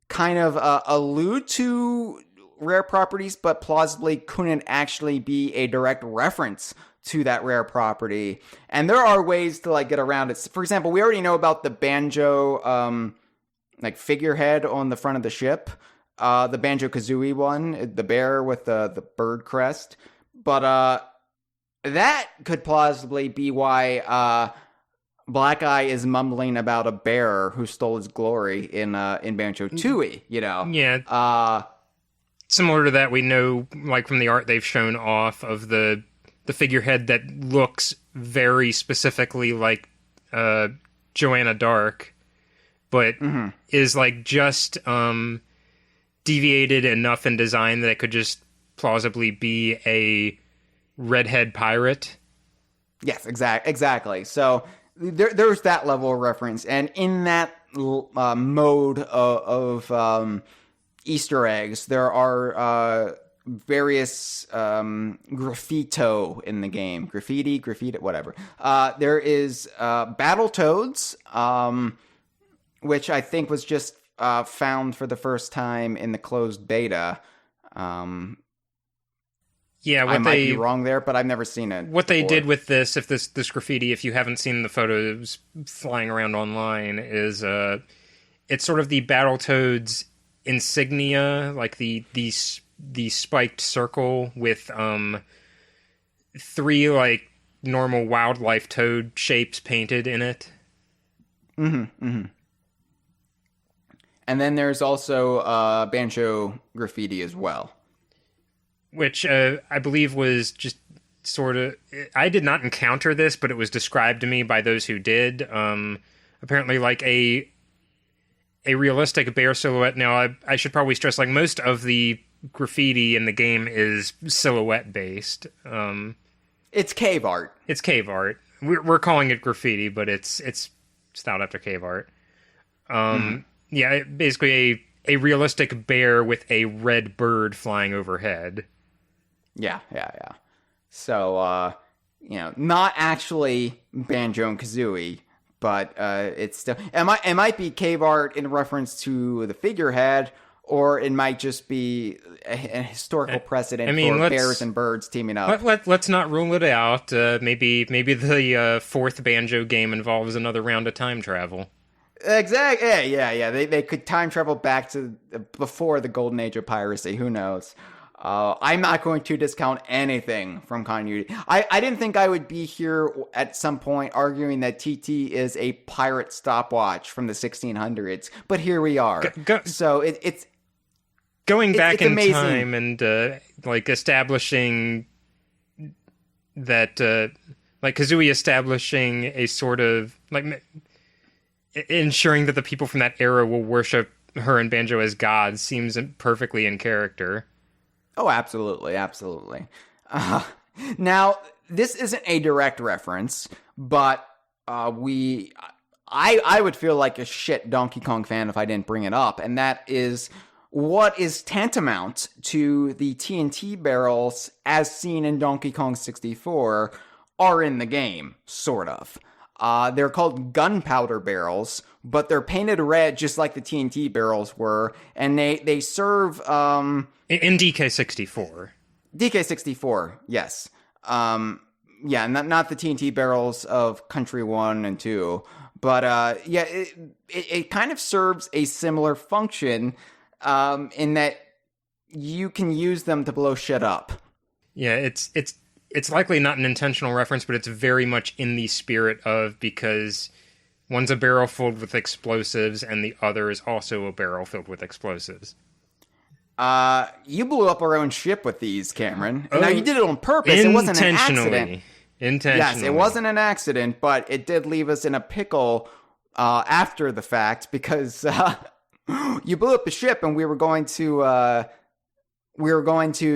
kind of allude to rare properties, but plausibly couldn't actually be a direct reference to that rare property. And there are ways to like get around it. For example, we already know about the banjo like figurehead on the front of the ship, the Banjo-Kazooie one, the bear with the bird crest. But that could plausibly be why Black Eye is mumbling about a bear who stole his glory in Banjo-Tooie, you know? Yeah. Similar to that, we know, like from the art they've shown off of the figurehead that looks very specifically like Joanna Dark, but is like just deviated enough in design that it could just plausibly be a redhead pirate. Yes, exactly. So there's that level of reference, and in that mode of Easter eggs, there are various graffito in the game. Graffiti, whatever. There is Battletoads, which I think was just found for the first time in the closed beta. Yeah, I might be wrong there, but I've never seen it. What they did with this, if this graffiti, if you haven't seen the photos flying around online, is it's sort of the Battletoads insignia, like the spiked circle with 3 like normal wildlife toad shapes painted in it. And then there's also Banjo graffiti as well, which I believe was just sort of... I did not encounter this, but it was described to me by those who did. Apparently like a realistic bear silhouette. Now, I should probably stress, like, most of the graffiti in the game is silhouette based. It's cave art. It's cave art. We're calling it graffiti, but it's styled after cave art. Yeah, basically a realistic bear with a red bird flying overhead. Yeah. So, not actually Banjo and Kazooie, but it's still... It might be cave art in reference to the figurehead, or it might just be a historical precedent for bears and birds teaming up. Let's not rule it out. Maybe the fourth Banjo game involves another round of time travel. Exactly. Yeah. They could time travel back to before the golden age of piracy. Who knows? I'm not going to discount anything from continuity. I didn't think I would be here at some point arguing that TT is a pirate stopwatch from the 1600s, but here we are. Go, so it's going back it's in amazing. time and like establishing that like Kazooie establishing a sort of like ensuring that the people from that era will worship her and Banjo as gods seems perfectly in character. Oh, absolutely, absolutely. Now, this isn't a direct reference, but I would feel like a shit Donkey Kong fan if I didn't bring it up, and that is what is tantamount to the TNT barrels as seen in Donkey Kong 64 are in the game, sort of. They're called gunpowder barrels, but they're painted red just like the TNT barrels were, and they serve... In DK64. DK64, yes. Yeah, not the TNT barrels of Country 1 and 2, but yeah, it kind of serves a similar function in that you can use them to blow shit up. Yeah, it's likely not an intentional reference, but it's very much in the spirit of, because one's a barrel filled with explosives and the other is also a barrel filled with explosives. You blew up our own ship with these, Cameron. Now, you did it on purpose. It wasn't an accident. Intentionally. Yes, it wasn't an accident, but it did leave us in a pickle after the fact, because you blew up the ship and we were going to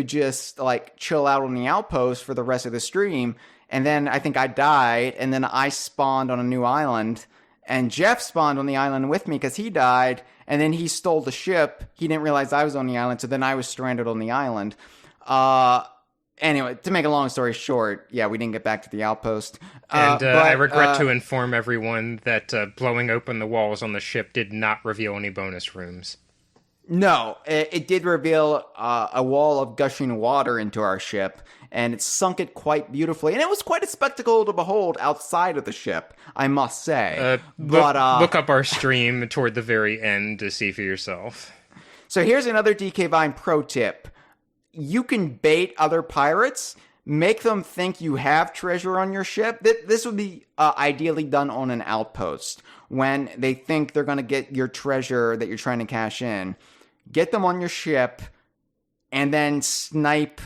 just like chill out on the outpost for the rest of the stream, and then I think I died, and then I spawned on a new island, and Jeff spawned on the island with me because he died, and then he stole the ship. He didn't realize I was on the island, so then I was stranded on the island. Anyway, to make a long story short, yeah, we didn't get back to the outpost. But I regret to inform everyone that blowing open the walls on the ship did not reveal any bonus rooms. No, it did reveal a wall of gushing water into our ship, and it sunk it quite beautifully. And it was quite a spectacle to behold outside of the ship, I must say. Look up our stream toward the very end to see for yourself. So here's another DK Vine pro tip. You can bait other pirates, make them think you have treasure on your ship. This would be ideally done on an outpost when they think they're going to get your treasure that you're trying to cash in. Get them on your ship, and then snipe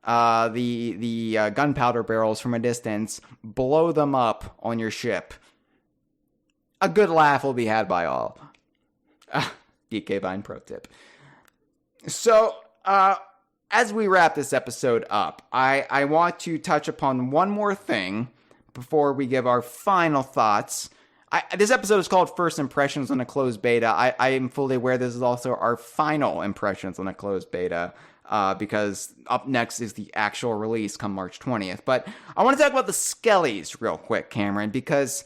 the gunpowder barrels from a distance. Blow them up on your ship. A good laugh will be had by all. DK Vine pro tip. So, as we wrap this episode up, I want to touch upon one more thing before we give our final thoughts. This episode is called First Impressions on a Closed Beta. I am fully aware this is also our final impressions on a closed beta, because up next is the actual release come March 20th. But I want to talk about the Skellies real quick, Cameron, because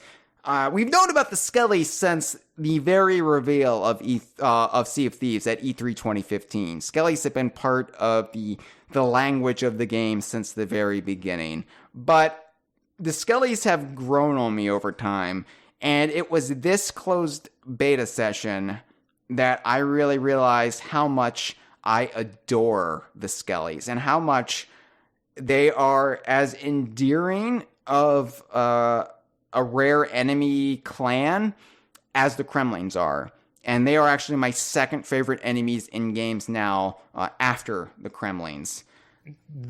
we've known about the Skellies since the very reveal of Sea of Thieves at E3 2015. Skellies have been part of the language of the game since the very beginning. But the Skellies have grown on me over time. And it was this closed beta session that I really realized how much I adore the Skellies and how much they are as endearing of a rare enemy clan as the Kremlings are. And they are actually my second favorite enemies in games now, after the Kremlings.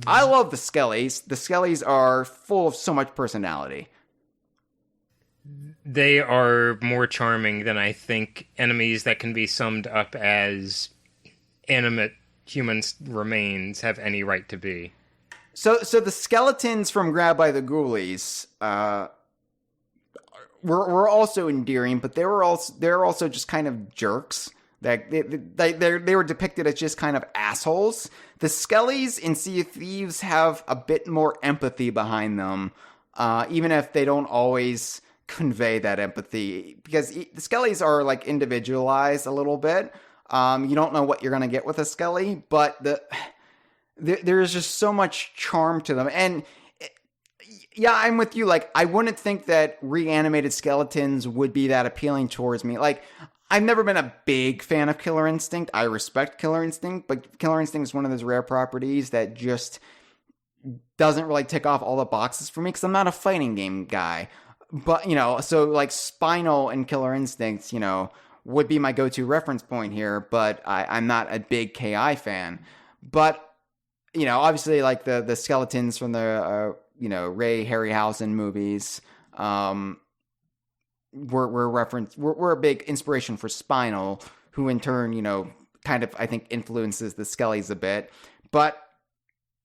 I love the Skellies. The Skellies are full of so much personality. They are more charming than I think enemies that can be summed up as animate human remains have any right to be. So the skeletons from Grab by the Ghoulies were also endearing, but they're also just kind of jerks. They were depicted as just kind of assholes. The Skellies in Sea of Thieves have a bit more empathy behind them, even if they don't always convey that empathy, because the Skellies are like individualized a little bit. You don't know what you're going to get with a Skelly, but there's just so much charm to them. And yeah, I'm with you. Like, I wouldn't think that reanimated skeletons would be that appealing towards me. Like, I've never been a big fan of Killer Instinct. I respect Killer Instinct, but Killer Instinct is one of those rare properties that just doesn't really tick off all the boxes for me, because I'm not a fighting game guy. But, so like Spinal and Killer Instinct, would be my go-to reference point here, but I'm not a big KI fan. But, obviously, like the skeletons from the, Ray Harryhausen movies, were a big inspiration for Spinal, who in turn, kind of, I think, influences the Skellies a bit. But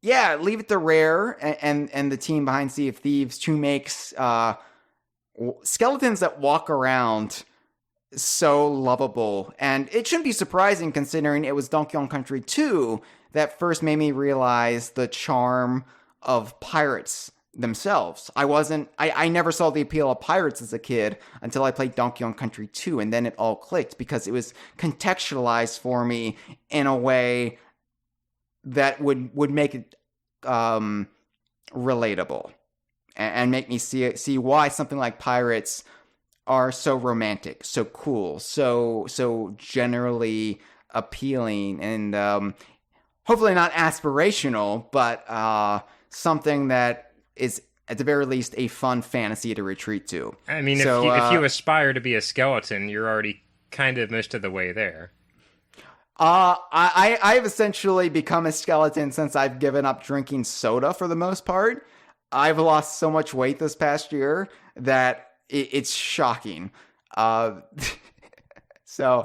yeah, leave it to Rare and the team behind Sea of Thieves to make skeletons that walk around so lovable. And it shouldn't be surprising considering it was Donkey Kong Country 2 that first made me realize the charm of pirates themselves. I never saw the appeal of pirates as a kid until I played Donkey Kong Country 2, and then it all clicked because it was contextualized for me in a way that would make it relatable and make me see why something like pirates are so romantic, so cool, so generally appealing, and hopefully not aspirational, but something that is at the very least a fun fantasy to retreat to. I mean, if you aspire to be a skeleton, you're already kind of most of the way there. I've essentially become a skeleton since I've given up drinking soda for the most part. I've lost so much weight this past year that it's shocking. So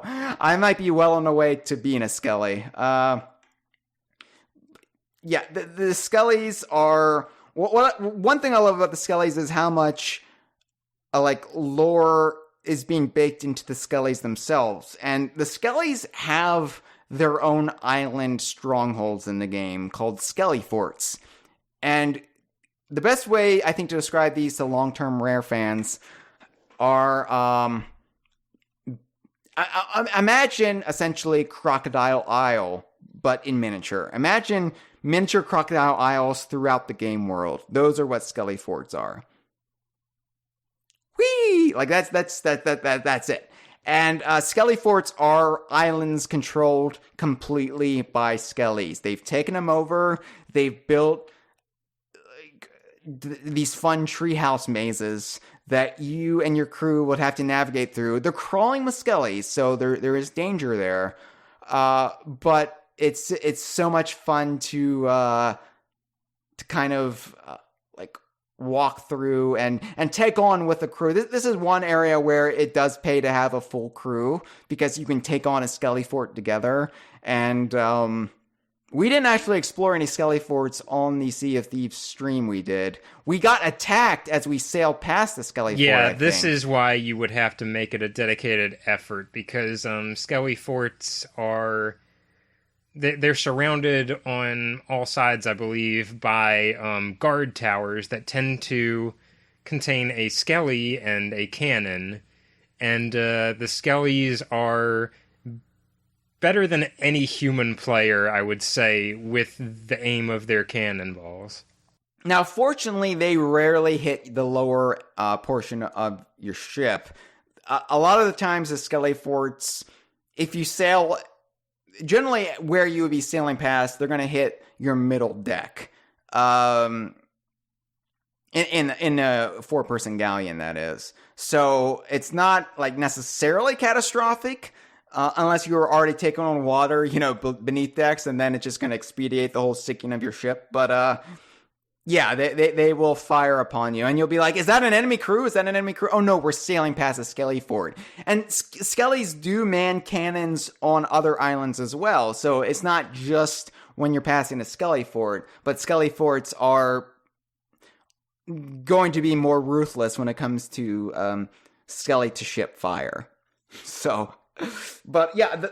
I might be well on the way to being a skelly. Yeah, the skellies are... One thing I love about the skellies is how much lore is being baked into the skellies themselves. And the skellies have their own island strongholds in the game called skelly forts. And the best way, I think, to describe these to long-term Rare fans are... imagine, essentially, Crocodile Isle, but in miniature. Imagine miniature Crocodile Isles throughout the game world. Those are what skelly forts are. Whee! Like, that's it. And skelly forts are islands controlled completely by skellies. They've taken them over. They've built these fun treehouse mazes that you and your crew would have to navigate through. They're crawling with skellies, so there is danger there. But it's so much fun to kind of walk through and take on with a crew. This is one area where it does pay to have a full crew because you can take on a skelly fort together. And we didn't actually explore any skelly forts on the Sea of Thieves stream we did. We got attacked as we sailed past the skelly fort. Yeah, this is why you would have to make it a dedicated effort, because skelly forts are... They're surrounded on all sides, I believe, by guard towers that tend to contain a skelly and a cannon. And the skellies are better than any human player, I would say, with the aim of their cannonballs. Now, fortunately, they rarely hit the lower portion of your ship. A lot of the times, the skelly forts, if you sail... Generally, where you would be sailing past, they're going to hit your middle deck. In a four-person galleon, that is. So it's not necessarily catastrophic, unless you were already taking on water, beneath decks, and then it's just going to expedite the whole sinking of your ship. But yeah, they will fire upon you, and you'll be like, "Is that an enemy crew? Is that an enemy crew?" Oh no, we're sailing past a skelly fort. And skellies do man cannons on other islands as well, so it's not just when you're passing a skelly fort. But skelly forts are going to be more ruthless when it comes to skelly to ship fire. So, but yeah.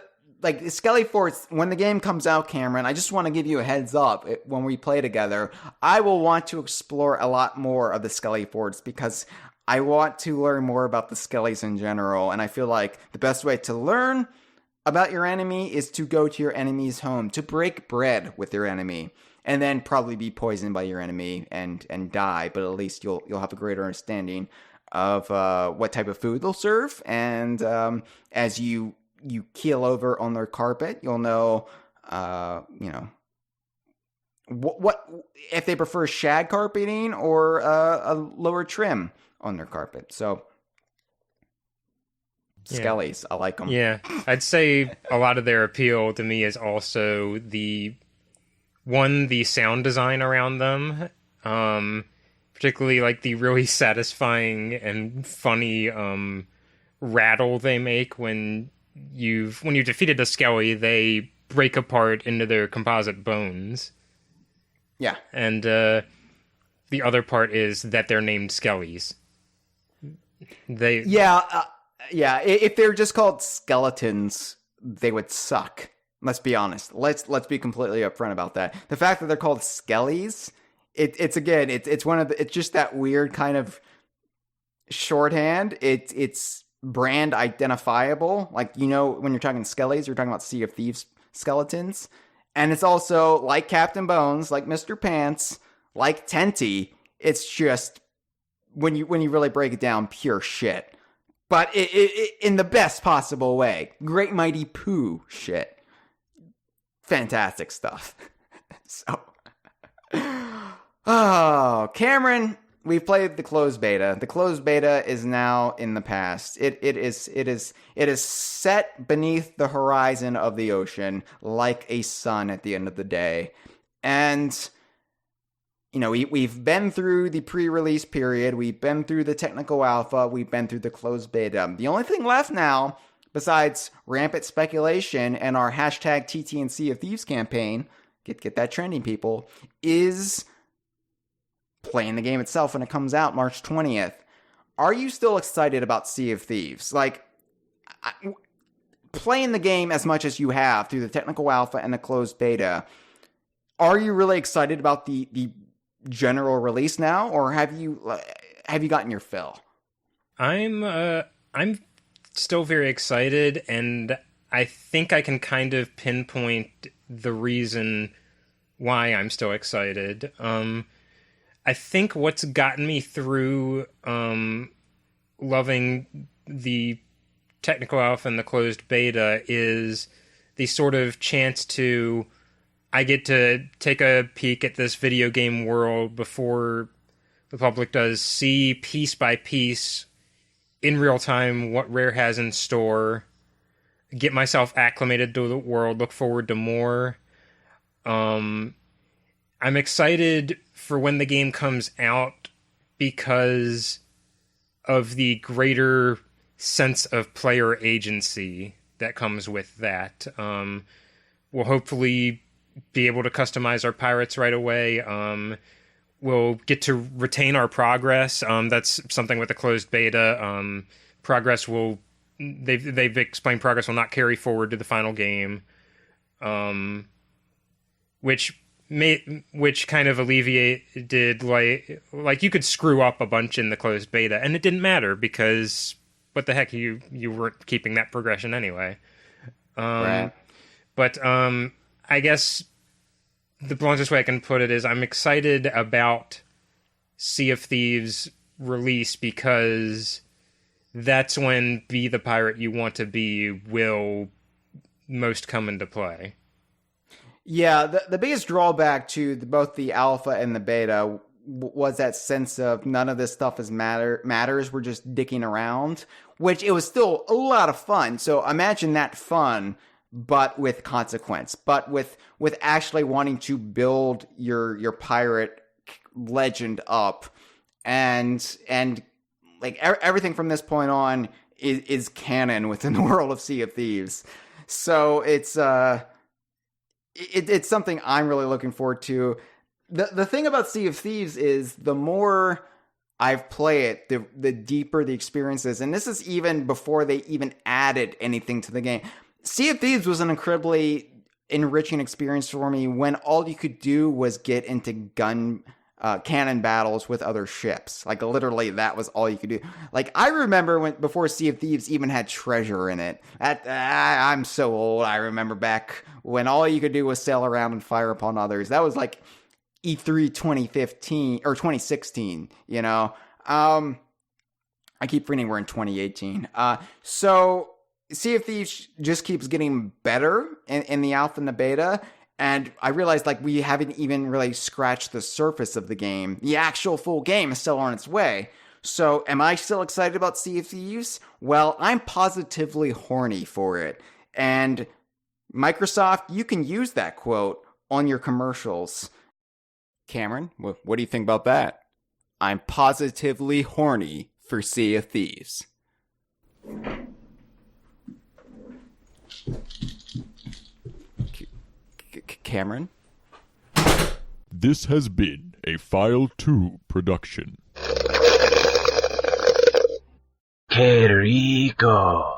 Skelly forts, when the game comes out, Cameron, I just want to give you a heads up. When we play together, I will want to explore a lot more of the skelly forts because I want to learn more about the skellies in general. And I feel like the best way to learn about your enemy is to go to your enemy's home, to break bread with your enemy, and then probably be poisoned by your enemy and die. But at least you'll have a greater understanding of what type of food they'll serve. And as you keel over on their carpet, you'll know, what if they prefer shag carpeting or a lower trim on their carpet. So, Skellies. I like them. Yeah, I'd say a lot of their appeal to me is also the sound design around them, particularly like the really satisfying and funny rattle they make when you've defeated a Skelly. They break apart into their composite bones. Yeah, and the other part is that they're named Skellies. Yeah, if they were just called skeletons, they would suck. Let's be honest. Let's be completely upfront about that. The fact that they're called Skellies, it's just that weird kind of shorthand. It's brand identifiable. Like, when you're talking Skellies, you're talking about Sea of Thieves skeletons. And it's also like Captain Bones, like Mr. Pants, like Tenty. It's just when you really break it down, pure shit. But it in the best possible way. Great Mighty Pooh shit. Fantastic stuff. So, Cameron, we've played the closed beta. The closed beta is now in the past. It is set beneath the horizon of the ocean like a sun at the end of the day. And we've been through the pre-release period, we've been through the technical alpha, we've been through the closed beta. The only thing left now, besides rampant speculation and our hashtag TTNC of Thieves campaign, get that trending, people, is playing the game itself when it comes out March 20th. Are you still excited about Sea of Thieves? Like, playing the game as much as you have through the technical alpha and the closed beta, are you really excited about the general release now, or have you gotten your fill? I'm still very excited, and I think I can kind of pinpoint the reason why I'm still excited. I think what's gotten me through loving the technical alpha and the closed beta is the sort of chance to I get to take a peek at this video game world before the public does, see piece by piece in real time what Rare has in store, get myself acclimated to the world, look forward to more. I'm excited for when the game comes out because of the greater sense of player agency that comes with that. We'll hopefully be able to customize our pirates right away. We'll get to retain our progress. That's something with the closed beta. Progress will... They've explained progress will not carry forward to the final game. Which kind of alleviated, like you could screw up a bunch in the closed beta, and it didn't matter because what the heck, you weren't keeping that progression anyway. Right. But I guess the bluntest way I can put it is I'm excited about Sea of Thieves release because that's when Be the Pirate You Want to Be will most come into play. Yeah, the biggest drawback to both the alpha and the beta was that sense of none of this stuff matters. We're just dicking around, which it was still a lot of fun. So imagine that fun, but with consequence, but with actually wanting to build your pirate legend up, and like everything from this point on is canon within the world of Sea of Thieves. So it's something I'm really looking forward to. The thing about Sea of Thieves is the more I've played it, the deeper the experience is, and this is even before they even added anything to the game. Sea of Thieves was an incredibly enriching experience for me when all you could do was get into cannon battles with other ships. Like, literally, that was all you could do. Like, I remember before Sea of Thieves even had treasure in it. I'm so old. I remember back when all you could do was sail around and fire upon others. That was like E3 2015 or 2016, you know? I keep forgetting we're in 2018. So Sea of Thieves just keeps getting better in the alpha and the beta. And I realized, like, we haven't even really scratched the surface of the game. The actual full game is still on its way. So, am I still excited about Sea of Thieves? Well, I'm positively horny for it. And Microsoft, you can use that quote on your commercials. Cameron, what do you think about that? I'm positively horny for Sea of Thieves. Cameron? This has been a File 2 production. Que rico.